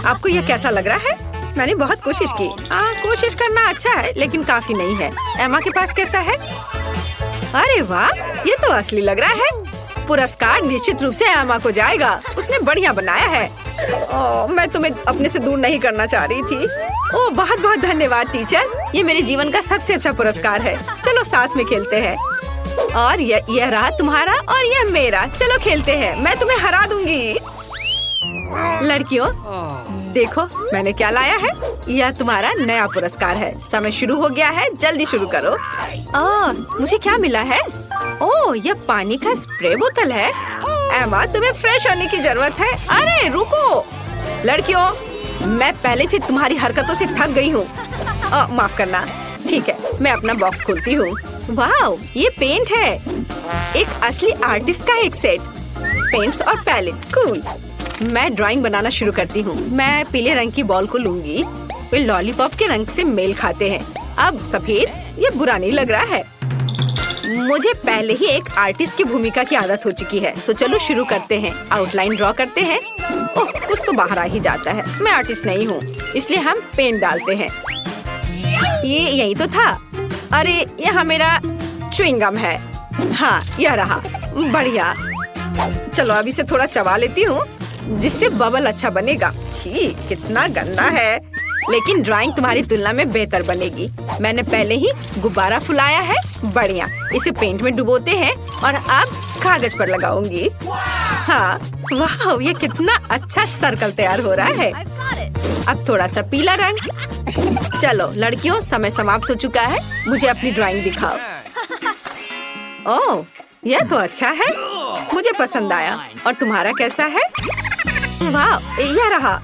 आपको यह कैसा लग रहा है? मैंने बहुत कोशिश की। कोशिश करना अच्छा है, लेकिन काफी नहीं है। एमा के पास कैसा है? अरे वाह, ये तो असली लग रहा है। पुरस्कार निश्चित रूप से एमा को जाएगा। उसने बढ़िया बनाया है। मैं तुम्हें अपने से दूर नहीं करना चाह रही थी। बहुत बहुत धन्यवाद टीचर। ये मेरे जीवन का सबसे अच्छा पुरस्कार है। चलो साथ में खेलते हैं। और यह रहा तुम्हारा और यह मेरा। चलो खेलते हैं, मैं तुम्हें हरा दूंगी। लड़कियों, देखो मैंने क्या लाया है। यह तुम्हारा नया पुरस्कार है। समय शुरू हो गया है, जल्दी शुरू करो। मुझे क्या मिला है? यह पानी का स्प्रे बोतल है। एमा, तुम्हें फ्रेश होने की जरूरत है। अरे रुको लड़कियों, मैं पहले से तुम्हारी हरकतों से थक गई हूँ। माफ करना। ठीक है, मैं अपना बॉक्स खोलती हूँ। वाह, ये पेंट है। एक असली आर्टिस्ट का एक सेट। पेंट्स और पैलेट, कूल। मैं ड्राइंग बनाना शुरू करती हूँ। मैं पीले रंग की बॉल को लूंगी। वे लॉलीपॉप के रंग से मेल खाते हैं। अब सफेद, ये बुरा नहीं लग रहा है। मुझे पहले ही एक आर्टिस्ट की भूमिका की आदत हो चुकी है। तो चलो शुरू करते हैं। आउटलाइन ड्रॉ करते हैं। कुछ तो बाहर आ ही जाता है। मैं आर्टिस्ट नहीं हूँ, इसलिए हम पेंट डालते हैं। ये यही तो था। अरे यहाँ मेरा च्युइंगम है। हाँ, यह रहा। बढ़िया। चलो अब इसे थोड़ा चबा लेती हूँ, जिससे बबल अच्छा बनेगा। छी, कितना गंदा है, लेकिन ड्राइंग तुम्हारी तुलना में बेहतर बनेगी। मैंने पहले ही गुब्बारा फुलाया है। बढ़िया। इसे पेंट में डुबोते हैं और अब कागज पर लगाऊंगी। हाँ, वाह, ये कितना अच्छा सर्कल तैयार हो रहा है। अब थोड़ा सा पीला रंग। चलो लड़कियों, समय समाप्त हो चुका है। मुझे अपनी ड्राइंग दिखाओ। ओह, यह तो अच्छा है। मुझे पसंद आया। और तुम्हारा कैसा है? वाह, यह रहा।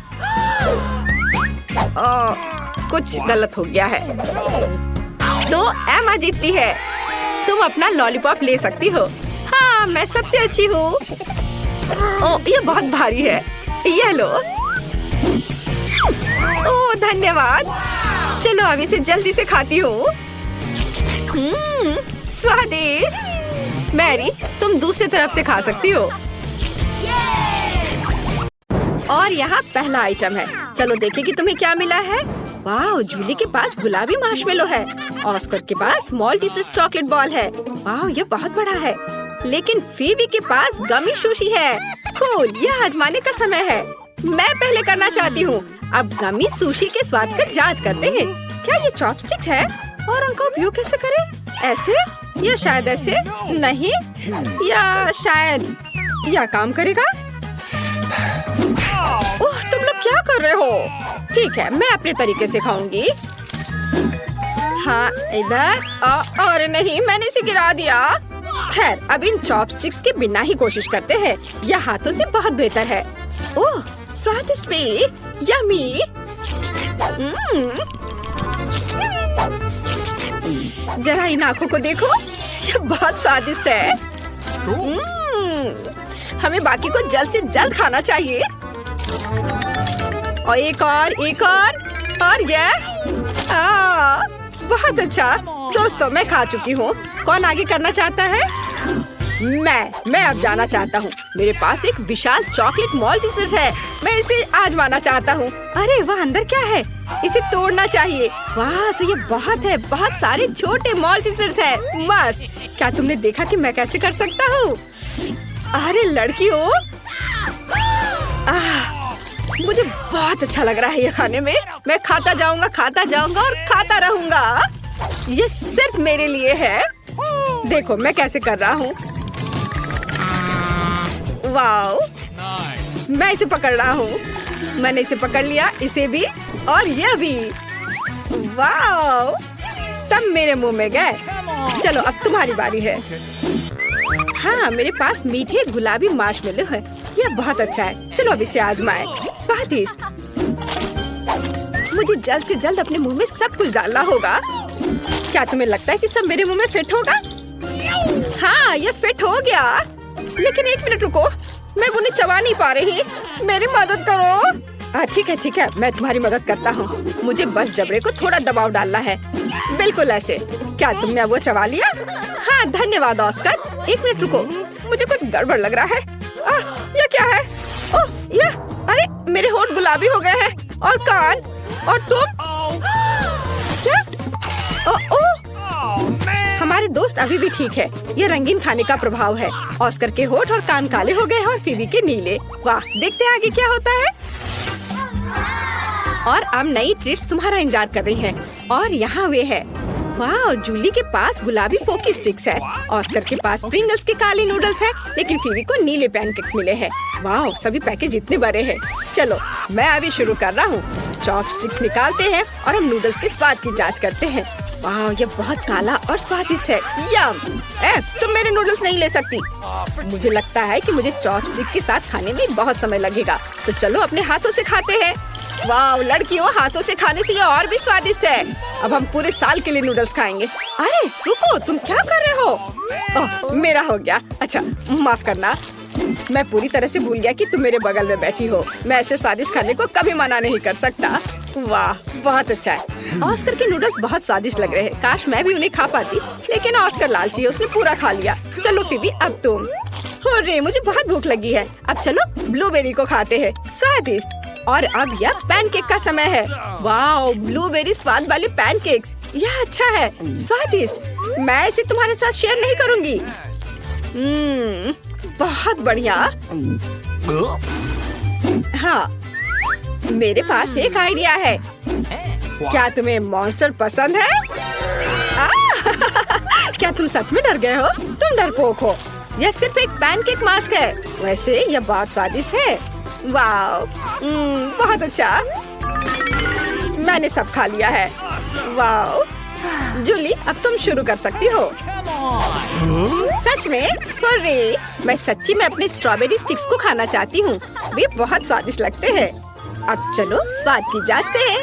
कुछ गलत हो गया है। तो एमा जीतती है। तुम अपना लॉलीपॉप ले सकती हो। हाँ, मैं सबसे अच्छी हूँ। ये बहुत भारी है। ये लो। ओह धन्यवाद। चलो अब इसे जल्दी से खाती हूँ। स्वादिष्ट। मैरी, तुम दूसरी तरफ से खा सकती हो। और यहाँ पहला आइटम है। चलो देखें कि तुम्हें क्या मिला है। वाह, जूली के पास गुलाबी मार्शमेलो है। ऑस्कर के पास मॉल्टीसेस चॉकलेट बॉल है। वाह, ये बहुत बड़ा है। लेकिन फीबी के पास गमी सुशी है। कूल, यह आजमाने का समय है। मैं पहले करना चाहती हूँ। अब गमी सुशी के स्वाद का जांच करते हैं। क्या ये चॉपस्टिक है और उनका उपयोग कैसे करें? ऐसे या शायद ऐसे? नहीं, या शायद यह काम करेगा। ओह, तुम लोग क्या कर रहे हो? ठीक है, मैं अपने तरीके से खाऊंगी। हाँ, इधर। और नहीं, मैंने इसे गिरा दिया। खैर, अब इन चॉपस्टिक्स के बिना ही कोशिश करते हैं। यह हाथों से बहुत बेहतर है। ओह, स्वादिष्ट भी। यम्मी। जरा इन आँखों को देखो, ये बहुत स्वादिष्ट है। हमें बाकी को जल्द से जल्द खाना चाहिए। और एक और ये। बहुत अच्छा। दोस्तों, मैं खा चुकी हूँ। कौन आगे करना चाहता है? मैं अब जाना चाहता हूँ। मेरे पास एक विशाल चॉकलेट मॉल्टीसेस है। मैं इसे आजमाना चाहता हूँ। अरे वाह, अंदर क्या है? इसे तोड़ना चाहिए। वाह, तो ये बहुत है। बहुत सारे छोटे मॉल्टीसेस है। मस्त। क्या तुमने देखा कि मैं कैसे कर सकता हूँ? अरे लड़कियों, मुझे बहुत अच्छा लग रहा है ये खाने में। मैं खाता जाऊंगा और खाता रहूंगा। ये सिर्फ मेरे लिए है। देखो मैं कैसे कर रहा हूँ। वाओ, मैं इसे पकड़ रहा हूँ। मैंने इसे पकड़ लिया, इसे भी और ये भी। वाओ, सब मेरे मुंह में गए। चलो अब तुम्हारी बारी है। हाँ, मेरे पास मीठे गुलाबी मार्शमेलो है। यह बहुत अच्छा है। चलो अब इसे आजमाएं। स्वादिष्ट। मुझे जल्द से जल्द अपने मुंह में सब कुछ डालना होगा। क्या तुम्हें लगता है कि सब मेरे मुंह में फिट होगा? हाँ, ये फिट हो गया। लेकिन एक मिनट रुको, मैं उन्हें चबा नहीं पा रही। मेरी मदद करो। ठीक है, मैं तुम्हारी मदद करता हूँ। मुझे बस जबड़े को थोड़ा दबाव डालना है। बिल्कुल ऐसे। क्या तुमने वो चबा लिया? हाँ, धन्यवाद ऑस्कर। एक मिनट रुको, मुझे कुछ गड़बड़ लग रहा है। ये क्या है? ओह, अरे मेरे होंठ गुलाबी हो गए हैं और कान। और तुम क्या? ओह, हमारे दोस्त अभी भी ठीक है। ये रंगीन खाने का प्रभाव है। ऑस्कर के होंठ और कान काले हो गए हैं और फीबी के नीले। वाह, देखते हैं आगे क्या होता है। और अब नई ट्रीट्स तुम्हारा इंतजार कर रही हैं। और यहाँ वे है। वाह, जूली के पास गुलाबी पोकी स्टिक्स है। ऑस्कर के पास प्रिंगल्स के काले नूडल्स है, लेकिन फीबी को नीले पैनकेक्स मिले हैं। वाह, सभी पैकेज इतने बड़े हैं। चलो मैं अभी शुरू कर रहा हूँ। चॉपस्टिक्स निकालते हैं और हम नूडल्स के स्वाद की जांच करते हैं। वाह, ये बहुत काला और स्वादिष्ट है। यम। तुम मेरे नूडल्स नहीं ले सकती। मुझे लगता है कि मुझे चॉपस्टिक के साथ खाने में बहुत समय लगेगा। तो चलो अपने हाथों से खाते हैं। वाह लड़कियों, हाथों से खाने से ये और भी स्वादिष्ट है। अब हम पूरे साल के लिए नूडल्स खाएंगे। अरे रुको, तुम क्या कर रहे हो? ओह, मेरा हो गया। अच्छा, माफ करना। मैं पूरी तरह से भूल गया कि तुम मेरे बगल में बैठी हो। मैं ऐसे स्वादिष्ट खाने को कभी मना नहीं कर सकता। वाह, बहुत अच्छा है। ऑस्कर के नूडल्स बहुत स्वादिष्ट लग रहे हैं। काश मैं भी उन्हें खा पाती, लेकिन ऑस्कर लालची है, उसने पूरा खा लिया। चलो फीबी, अब तुम। अरे मुझे बहुत भूख लगी है। अब चलो ब्लूबेरी को खाते हैं। स्वादिष्ट। और अब यह पैनकेक का समय है। वाह, ब्लूबेरी स्वाद वाले पैनकेक्स। यह अच्छा है, स्वादिष्ट। मैं इसे तुम्हारे साथ शेयर नहीं करूंगी। बहुत बढ़िया। हाँ, मेरे पास एक आइडिया है। क्या तुम्हें मॉन्स्टर पसंद है? क्या तुम सच में डर गए हो? तुम डरपोक हो। यह सिर्फ एक पैनकेक मास्क है। वैसे यह बहुत स्वादिष्ट है। वाह, बहुत अच्छा। मैंने सब खा लिया है। वाह जूली, अब तुम शुरू कर सकती हो। सच में? अरे मैं सच्ची में अपने स्ट्रॉबेरी स्टिक्स को खाना चाहती हूँ। वे बहुत स्वादिष्ट लगते हैं। अब चलो स्वाद की जांचते हैं।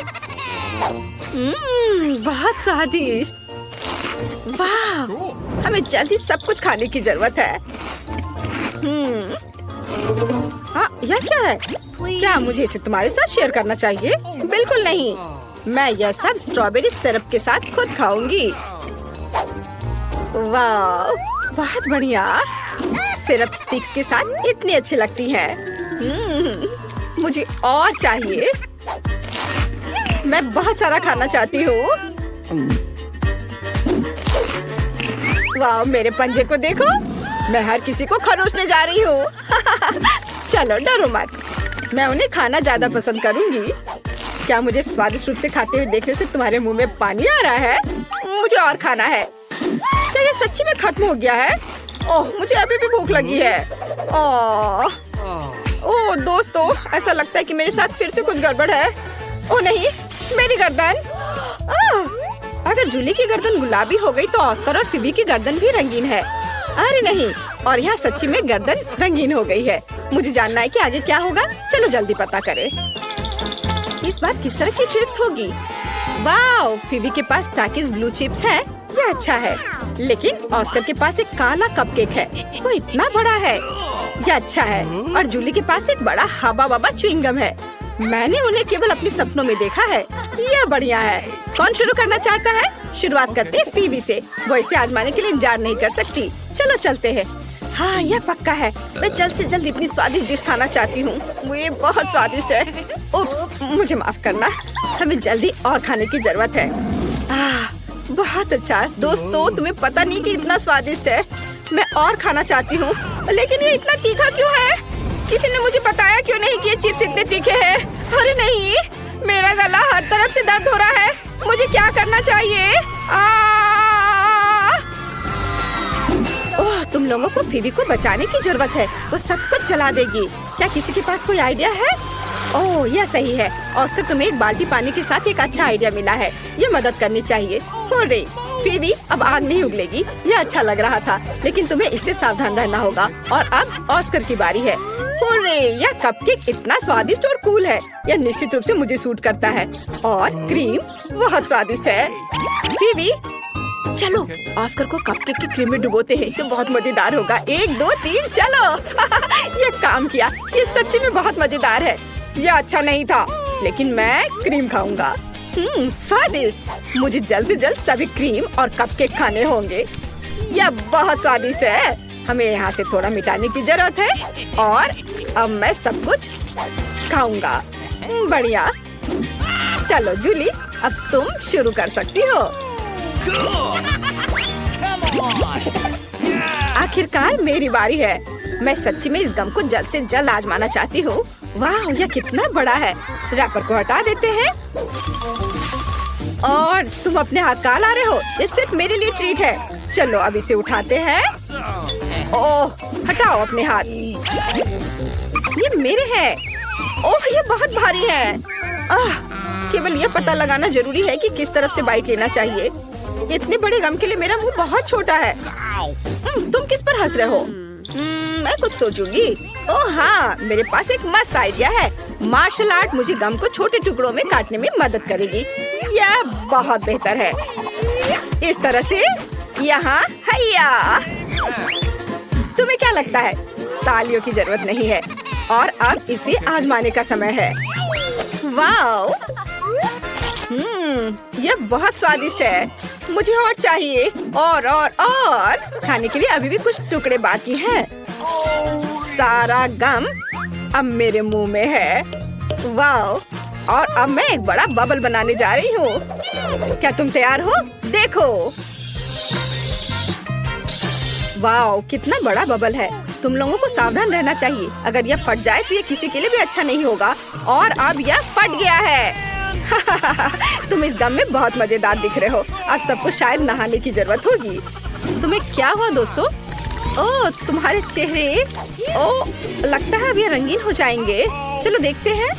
बहुत स्वादिष्ट। वाह, हमें जल्दी सब कुछ खाने की जरूरत है। यह क्या है? क्या मुझे इसे तुम्हारे साथ शेयर करना चाहिए? बिल्कुल नहीं। मैं यह सब स्ट्रॉबेरी सिरप के साथ खुद खाऊंगी। वाह, बहुत बढ़िया। सिरप स्टिक्स के साथ इतनी अच्छी लगती है। मुझे और चाहिए। मैं बहुत सारा खाना चाहती हूँ। वाह, मेरे पंजे को देखो। मैं हर किसी को खरोचने जा रही हूँ। चलो डरो मत, मैं उन्हें खाना ज्यादा पसंद करूंगी। क्या मुझे स्वादिष्ट रूप से खाते हुए देखने से तुम्हारे मुंह में पानी आ रहा है? मुझे और खाना है। क्या ये सच्ची में खत्म हो गया है? ओह, मुझे अभी भी भूख लगी है। ओह दोस्तों, ऐसा लगता है कि मेरे साथ फिर से कुछ गड़बड़ है। ओह नहीं, मेरी गर्दन। अगर जूली की गर्दन गुलाबी हो गई तो ऑस्कर और फिबी की गर्दन भी रंगीन है। अरे नहीं, और यहाँ सच्ची में गर्दन रंगीन हो गई है। मुझे जानना है कि आगे क्या होगा। चलो जल्दी पता करें। इस बार किस तरह की चिप्स होगी? वाह, फिबी के पास टाकिस ब्लू चिप्स है। ये अच्छा है। लेकिन ऑस्कर के पास एक काला कपकेक है। वो इतना बड़ा है। ये अच्छा है। और जूली के पास एक बड़ा हबा बबा च्युइंगम है। मैंने उन्हें केवल अपने सपनों में देखा है। यह बढ़िया है। कौन शुरू करना चाहता है? शुरुआत करते हैं फिबी से। वो इसे आजमाने के लिए इंतजार नहीं कर सकती। चलो चलते हैं। हाँ, यह पक्का है। मैं जल्द से जल्द इतनी स्वादिष्ट डिश खाना चाहती हूँ। वो ये बहुत स्वादिष्ट है। उप्स, मुझे माफ करना। हमें जल्दी और खाने की जरूरत है। बहुत अच्छा दोस्तों, तुम्हें पता नहीं कि इतना स्वादिष्ट है। मैं और खाना चाहती हूँ, लेकिन ये इतना तीखा क्यों है? किसी ने मुझे बताया क्यों नहीं कि ये चिप्स इतने तीखे हैं? अरे नहीं, मेरा गला हर तरफ से दर्द हो रहा है। मुझे क्या करना चाहिए? ओह, तुम लोगों को फिबी को बचाने की जरूरत है। वो सब कुछ जला देगी। क्या किसी के पास कोई आइडिया है? ओह, यह सही है। ऑस्कर, तुम्हें एक बाल्टी पानी के साथ एक अच्छा आइडिया मिला है। ये मदद करनी चाहिए। होरे, फिबी, अब आग नहीं उगलेगी। यह अच्छा लग रहा था, लेकिन तुम्हें इससे सावधान रहना होगा। और अब ऑस्कर की बारी है। होरे, यह कपकेक इतना स्वादिष्ट और कूल है। यह निश्चित रूप से मुझे सूट करता है। और क्रीम बहुत स्वादिष्ट है। फिबी, चलो ऑस्कर को कपकेक की क्रीम में डुबोते हैं। ये बहुत मजेदार होगा। 1 2 3 चलो। ये काम किया। ये सच्ची में बहुत मजेदार है। यह अच्छा नहीं था, लेकिन मैं क्रीम खाऊंगा। स्वादिष्ट। मुझे जल्द से जल्द सभी क्रीम और कपकेक खाने होंगे। यह बहुत स्वादिष्ट है। हमें यहाँ से थोड़ा मिटाने की जरूरत है। और अब मैं सब कुछ खाऊंगा। बढ़िया। चलो जूली, अब तुम शुरू कर सकती हो। आखिरकार मेरी बारी है। मैं सच्ची में इस गम को जल्द से जल्द आजमाना चाहती हूँ। वाह, यह कितना बड़ा है। रैपर को हटा देते हैं। और तुम अपने हाथ कहाँ ला रहे हो? ये सिर्फ मेरे लिए ट्रीट है। चलो अब इसे उठाते हैं। ओह, हटाओ अपने हाथ। ये मेरे हैं। ओह, ये बहुत भारी है। केवल ये पता लगाना जरूरी है कि किस तरफ से बाइट लेना चाहिए। इतने बड़े गम के लिए मेरा मुंह बहुत छोटा है। तुम किस पर हंस रहे हो? मैं कुछ सोचूंगी। ओह हाँ, मेरे पास एक मस्त आइडिया है। मार्शल आर्ट मुझे गम को छोटे टुकड़ों में काटने में मदद करेगी। यह बहुत बेहतर है। इस तरह से यहाँ हैया। तुम्हें क्या लगता है? तालियों की जरूरत नहीं है। और अब इसे आजमाने का समय है। वाओ, यह बहुत स्वादिष्ट है। मुझे और चाहिए। और खाने के लिए अभी भी कुछ टुकड़े बाकी हैं। सारा गम अब मेरे मुंह में है। वाओ, और अब मैं एक बड़ा बबल बनाने जा रही हूँ। क्या तुम तैयार हो? देखो। वाओ, कितना बड़ा बबल है। तुम लोगों को सावधान रहना चाहिए। अगर यह फट जाए तो ये किसी के लिए भी अच्छा नहीं होगा। और अब यह फट गया है। तुम इस गम में बहुत मजेदार दिख रहे हो। अब सबको शायद नहाने की जरूरत होगी। तुम्हें क्या हुआ दोस्तों? ओह, तुम्हारे चेहरे, ओह, लगता है अब ये रंगीन हो जाएंगे। चलो देखते हैं।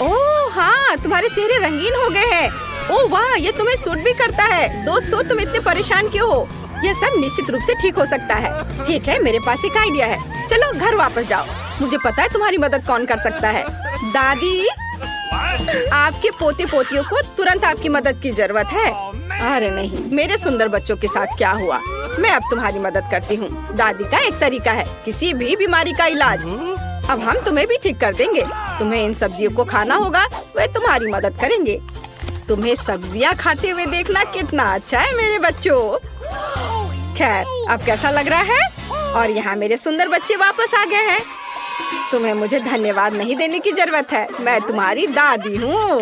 ओह हाँ, तुम्हारे चेहरे रंगीन हो गए हैं। ओह वाह, ये तुम्हें सूट भी करता है। दोस्तों, तुम इतने परेशान क्यों हो? यह सब निश्चित रूप से ठीक हो सकता है। ठीक है, मेरे पास एक आइडिया है। चलो घर वापस जाओ। मुझे पता है तुम्हारी मदद कौन कर सकता है। दादी, आपके पोते पोतियों को तुरंत आपकी मदद की जरूरत है। अरे नहीं, मेरे सुंदर बच्चों के साथ क्या हुआ? मैं अब तुम्हारी मदद करती हूँ। दादी का एक तरीका है किसी भी बीमारी का इलाज। अब हम तुम्हें भी ठीक कर देंगे। तुम्हें इन सब्जियों को खाना होगा, वे तुम्हारी मदद करेंगे। तुम्हें सब्जियां खाते हुए देखना कितना अच्छा है मेरे बच्चों। खैर, अब कैसा लग रहा है? और यहाँ मेरे सुंदर बच्चे वापस आ गए हैं। तुम्हें मुझे धन्यवाद नहीं देने की जरूरत है, मैं तुम्हारी दादी हूँ।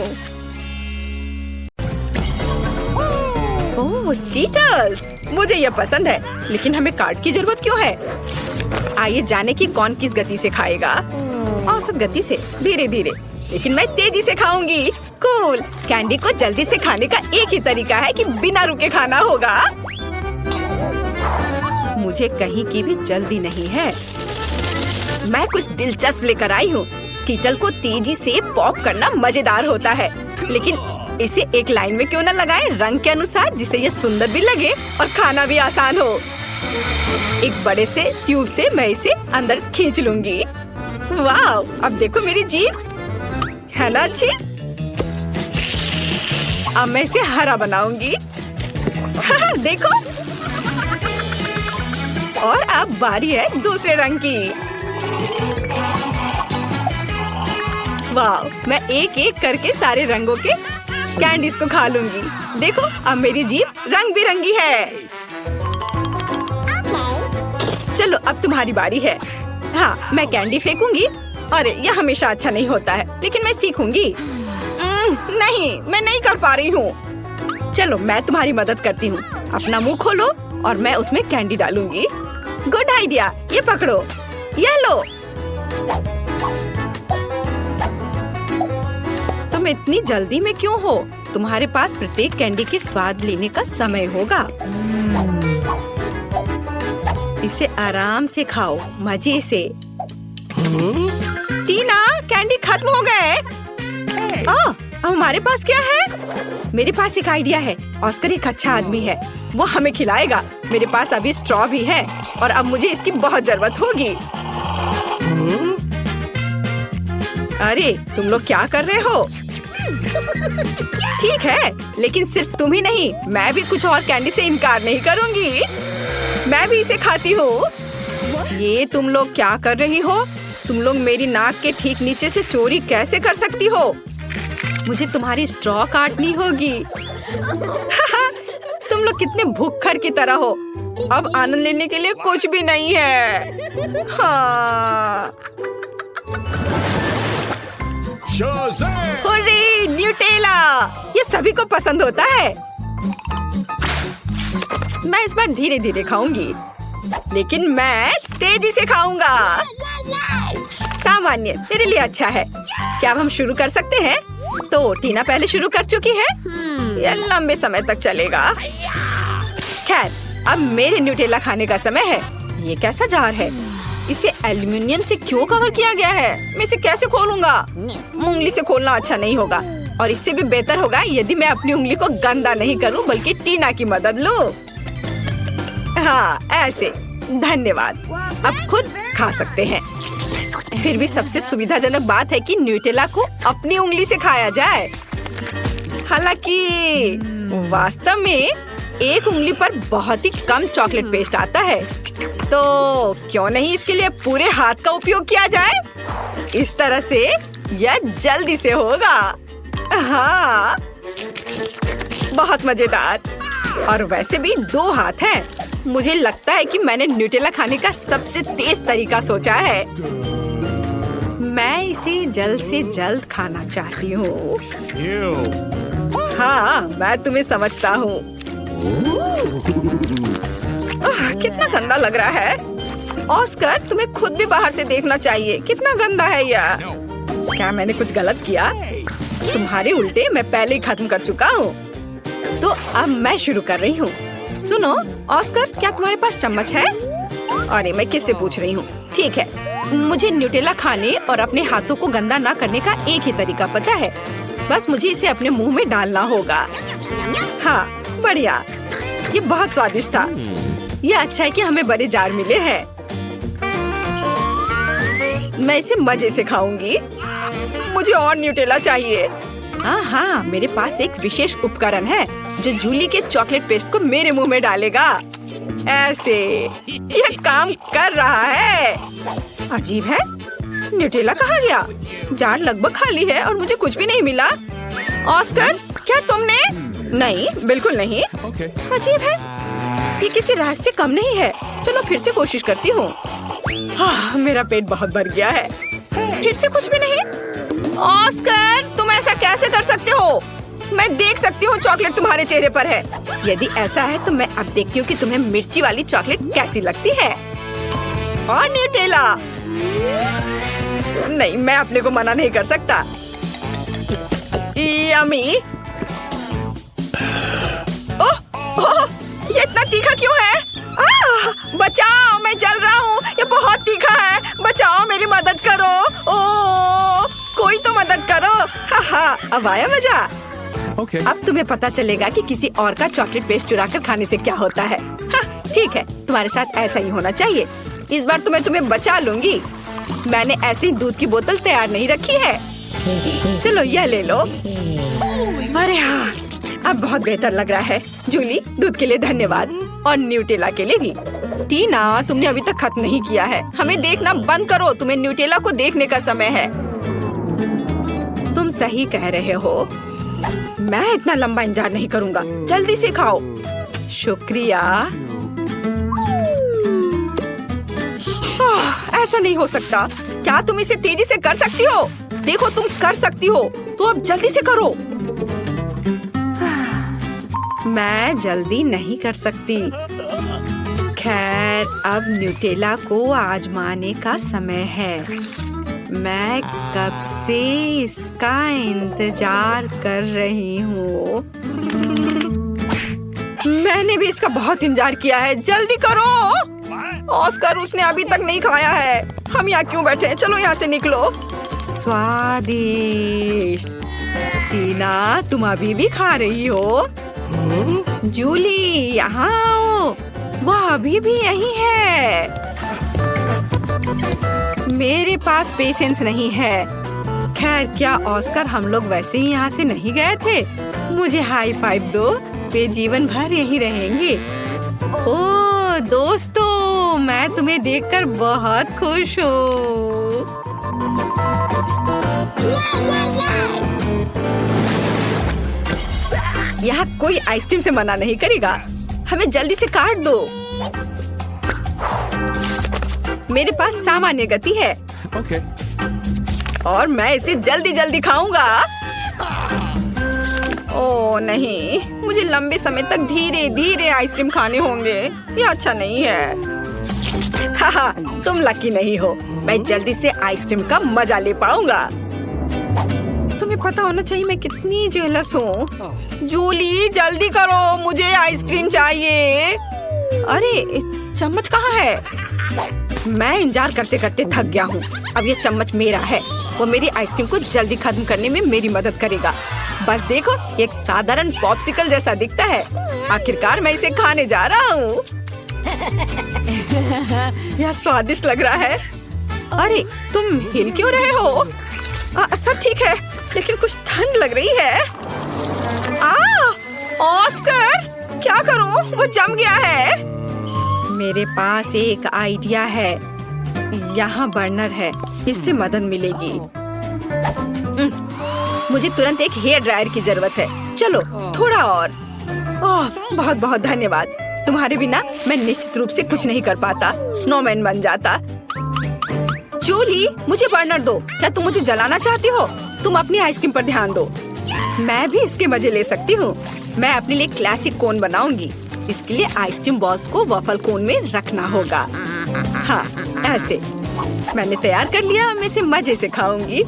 ओह, स्कीटर्स, मुझे ये पसंद है, लेकिन हमें कार्ड की जरूरत क्यों है? आइए जाने की कौन किस गति से खाएगा। औसत गति से, धीरे धीरे, लेकिन मैं तेजी से खाऊंगी। कूल। कैंडी को जल्दी से खाने का एक ही तरीका है कि बिना रुके खाना होगा। मुझे कहीं की भी जल्दी नहीं है। मैं कुछ दिलचस्प लेकर आई हूँ। स्कीटल को तेजी से पॉप करना मजेदार होता है, लेकिन इसे एक लाइन में क्यों न लगाएं, रंग के अनुसार, जिससे ये सुंदर भी लगे और खाना भी आसान हो। एक बड़े से ट्यूब से मैं इसे अंदर खींच लूंगी। वाह, अब देखो मेरी जीभ, है ना अच्छी? अब मैं इसे हरा बनाऊंगी। देखो, और अब बारी है दूसरे रंग की। वाह, मैं एक एक करके सारे रंगों के कैंडीज को खा लूंगी। देखो, अब मेरी जीभ रंग बिरंगी है। चलो, अब तुम्हारी बारी है। हाँ, मैं कैंडी फेंकूंगी। अरे, यह हमेशा अच्छा नहीं होता है, लेकिन मैं सीखूंगी। नहीं, मैं नहीं कर पा रही हूँ। चलो, मैं तुम्हारी मदद करती हूँ। अपना मुंह खोलो और मैं उसमें कैंडी डालूंगी। Good idea. ये पकड़ो, ये लो। तुम इतनी जल्दी में क्यों हो? तुम्हारे पास प्रत्येक कैंडी के स्वाद लेने का समय होगा। इसे आराम से खाओ, मजे से। टीना, कैंडी खत्म हो गए। अब हमारे पास क्या है? मेरे पास एक आइडिया है। ऑस्कर एक अच्छा आदमी है, वो हमें खिलाएगा। मेरे पास अभी स्ट्रॉ भी है और अब मुझे इसकी बहुत जरूरत होगी। अरे, तुम लोग क्या कर रहे हो? ठीक है, लेकिन सिर्फ तुम ही नहीं, मैं भी कुछ और कैंडी से इनकार नहीं करूंगी। मैं भी इसे खाती हूँ। ये तुम लोग क्या कर रही हो? तुम लोग मेरी नाक के ठीक नीचे से चोरी कैसे कर सकती हो? मुझे तुम्हारी स्ट्रॉ काटनी होगी। तुम लोग कितने भुक्खड़ की तरह हो। अब आनंद लेने के लिए कुछ भी नहीं है। हाँ। Hurray, Nutella! ये सभी को पसंद होता है। मैं इस बार धीरे धीरे खाऊंगी, लेकिन मैं तेजी से खाऊंगा। सामान्य मेरे लिए अच्छा है। क्या अब हम शुरू कर सकते हैं? तो टीना पहले शुरू कर चुकी है। यह लंबे समय तक चलेगा। खैर, अब मेरे न्यूटेला खाने का समय है। ये कैसा जार है? इसे एल्युमिनियम से क्यों कवर किया गया है? मैं इसे कैसे खोलूंगा? उंगली से खोलना अच्छा नहीं होगा, और इससे भी बेहतर होगा यदि मैं अपनी उंगली को गंदा नहीं करूं, बल्कि टीना की मदद लूं। हाँ, ऐसे। धन्यवाद। अब खुद खा सकते हैं। फिर भी सबसे सुविधाजनक बात है कि न्यूटेला को अपनी उंगली से खाया जाए। हालांकि वास्तव में एक उंगली पर बहुत ही कम चॉकलेट पेस्ट आता है, तो क्यों नहीं इसके लिए पूरे हाथ का उपयोग किया जाए? इस तरह से यह जल्दी से होगा। हाँ, बहुत मजेदार। और वैसे भी 2 हाथ हैं। मुझे लगता है कि मैंने न्यूटेला खाने का सबसे तेज तरीका सोचा है। मैं इसे जल्द से जल्द खाना चाहती हूँ। हाँ, मैं तुम्हें समझता हूँ। कितना गंदा लग रहा है। ऑस्कर, तुम्हें खुद भी बाहर से देखना चाहिए। कितना गंदा है यह। क्या मैंने कुछ गलत किया? तुम्हारे उल्टे मैं पहले ही खत्म कर चुका हूँ। तो अब मैं शुरू कर रही हूँ। सुनो ऑस्कर, क्या तुम्हारे पास चम्मच है? अरे, मैं किससे पूछ रही हूँ? ठीक है, मुझे न्यूटेला खाने और अपने हाथों को गंदा ना करने का एक ही तरीका पता है। बस मुझे इसे अपने मुंह में डालना होगा। हाँ, बढ़िया। ये बहुत स्वादिष्ट था। ये अच्छा है कि हमें बड़े जार मिले हैं। मैं इसे मजे से खाऊंगी। मुझे और न्यूटेला चाहिए। हाँ, मेरे पास एक विशेष उपकरण है जो जूली के चॉकलेट पेस्ट को मेरे मुंह में डालेगा। ऐसे यह काम कर रहा है। अजीब है। न्यूटेला कहाँ गया? जार लगभग खाली है और मुझे कुछ भी नहीं मिला। ऑस्कर, क्या तुमने? नहीं, बिल्कुल नहीं। Okay. अजीब है, ये किसी राज से कम नहीं है। चलो फिर से कोशिश करती हूँ। हाँ, मेरा पेट बहुत भर गया है। फिर से कुछ भी नहीं। ऑस्कर, तुम ऐसा कैसे कर सकते हो? मैं देख सकती हूँ चॉकलेट तुम्हारे चेहरे पर है। यदि ऐसा है तो मैं अब देखती हूँ कि तुम्हें मिर्ची वाली चॉकलेट कैसी लगती है। और न्यूटेला। नहीं, मैं अपने को मना नहीं कर सकता। यम्मी। ओह, ओह, ये इतना तीखा क्यों है? बचाओ, मैं जल रहा हूँ। ये बहुत तीखा है। बचाओ, मेरी मदद करो। ओह, कोई तो मदद करो। हाँ, अब आया मजा। Okay. अब तुम्हें पता चलेगा कि किसी और का चॉकलेट पेस्ट चुरा कर खाने से क्या होता है। हाँ, ठीक है, तुम्हारे साथ ऐसा ही होना चाहिए। इस बार तो मैं तुम्हें बचा लूंगी। मैंने ऐसे ही दूध की बोतल तैयार नहीं रखी है। चलो यह ले लो। अरे हाँ, अब बहुत बेहतर लग रहा है। जूली, दूध के लिए धन्यवाद और न्यूटेला के लिए भी। टीना, तुमने अभी तक खत्म नहीं किया है। हमें देखना बंद करो। तुम्हें न्यूटेला को देखने का समय है। तुम सही कह रहे हो। मैं इतना लंबा इंतजार नहीं करूंगा। जल्दी से खाओ। शुक्रिया। ऐसा नहीं हो सकता। क्या तुम इसे तेजी से कर सकती हो? देखो, तुम कर सकती हो। तो अब जल्दी से करो। मैं जल्दी नहीं कर सकती। खैर, अब न्यूटेला को आजमाने का समय है। मैं कब से इसका इंतजार कर रही हूँ। मैंने भी इसका बहुत इंतजार किया है। जल्दी करो। ऑस्कर, उसने अभी तक नहीं खाया है। हम यहाँ क्यों बैठे हैं? चलो यहाँ से निकलो। स्वादिष्ट। टीना, तुम अभी भी खा रही हो? जूली, यहाँ आओ। वह अभी भी यही है। मेरे पास पेशेंस नहीं है। खैर, क्या ऑस्कर, हम लोग वैसे ही यहाँ से नहीं गए थे? मुझे हाई फाइव दो। वे जीवन भर यहीं रहेंगे। ओह दोस्तों, मैं तुम्हें देखकर बहुत खुश हूँ। यहाँ कोई आइसक्रीम से मना नहीं करेगा। हमें जल्दी से काट दो। मेरे पास सामान्य गति है। Okay. और मैं इसे जल्दी जल्दी खाऊंगा। ओह नहीं, मुझे लंबे समय तक धीरे धीरे आइसक्रीम खाने होंगे। ये अच्छा नहीं है। हाँ, तुम लकी नहीं हो। मैं जल्दी से आइसक्रीम का मजा ले पाऊंगा। तुम्हें पता होना चाहिए मैं कितनी जेलस हूँ। जूली, जल्दी करो, मुझे आइसक्रीम चाहिए। अरे, चम्मच कहाँ है? मैं इंतजार करते करते थक गया हूँ। अब ये चम्मच मेरा है। वो मेरी आइसक्रीम को जल्दी खत्म करने में मेरी मदद करेगा। बस देखो, एक साधारण पॉप्सिकल जैसा दिखता है। आखिरकार मैं इसे खाने जा रहा हूँ। यह स्वादिष्ट लग रहा है। अरे, तुम हिल क्यों रहे हो? सब ठीक है, लेकिन कुछ ठंड लग रही है। ऑस्कर, क्या करूँ? वो जम गया है। मेरे पास एक आइडिया है। यहाँ बर्नर है, इससे मदद मिलेगी। मुझे तुरंत एक हेयर ड्रायर की जरूरत है। चलो, थोड़ा और। ओह, बहुत बहुत धन्यवाद। तुम्हारे बिना मैं निश्चित रूप से कुछ नहीं कर पाता। स्नोमैन बन जाता। जूली, मुझे बर्नर दो। क्या तुम मुझे जलाना चाहती हो? तुम अपनी आइसक्रीम पर ध्यान दो। मैं भी इसके मजे ले सकती हूँ। मैं अपने लिए क्लासिक कोन बनाऊंगी। इसके लिए आइसक्रीम बॉल्स को वफल कोन में रखना होगा। हाँ, ऐसे। मैंने तैयार कर लिया। मैं इसे मजे से खाऊंगी।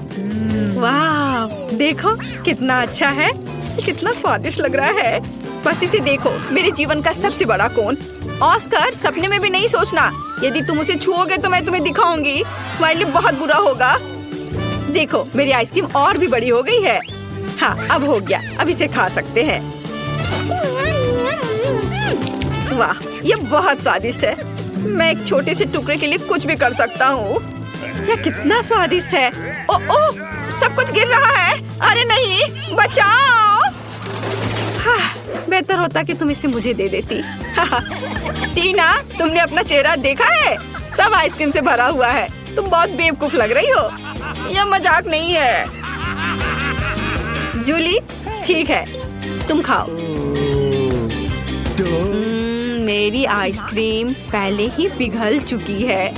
वाह, देखो कितना अच्छा है। कितना स्वादिष्ट लग रहा है। बस इसे देखो, मेरे जीवन का सबसे बड़ा कोन। ऑस्कर, सपने में भी नहीं सोचना। यदि तुम उसे छुओगे तो मैं तुम्हें दिखाऊंगी। तुम्हारे लिए बहुत बुरा होगा। देखो, मेरी आइसक्रीम और भी बड़ी हो गई है। हाँ, अब हो गया। अब इसे खा सकते हैं। वाह, ये बहुत स्वादिष्ट है। मैं एक छोटे से टुकड़े के लिए कुछ भी कर सकता हूँ। यह कितना स्वादिष्ट है। ओह, सब कुछ गिर रहा है। अरे नहीं, बचाओ। हाँ, बेहतर होता कि तुम इसे मुझे दे देती। टीना, तुमने अपना चेहरा देखा है? सब आइसक्रीम से भरा हुआ है। तुम बहुत बेवकूफ लग रही हो। यह मजाक नहीं है। जूली, ठीक है, तुम खाओ। मेरी आइसक्रीम पहले ही पिघल चुकी है।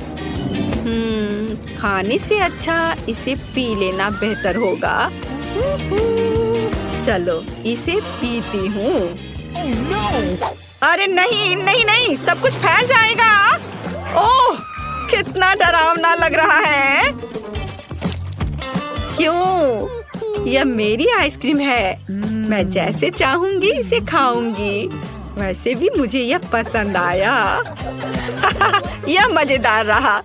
खाने से अच्छा इसे पी लेना बेहतर होगा। चलो इसे पीती हूँ। Oh no! अरे नहीं नहीं नहीं, सब कुछ फैल जाएगा। ओह, कितना डरावना लग रहा है। क्यों? यह मेरी आइसक्रीम है। मैं जैसे चाहूंगी इसे खाऊंगी। वैसे भी मुझे यह पसंद आया। यह मजेदार रहा।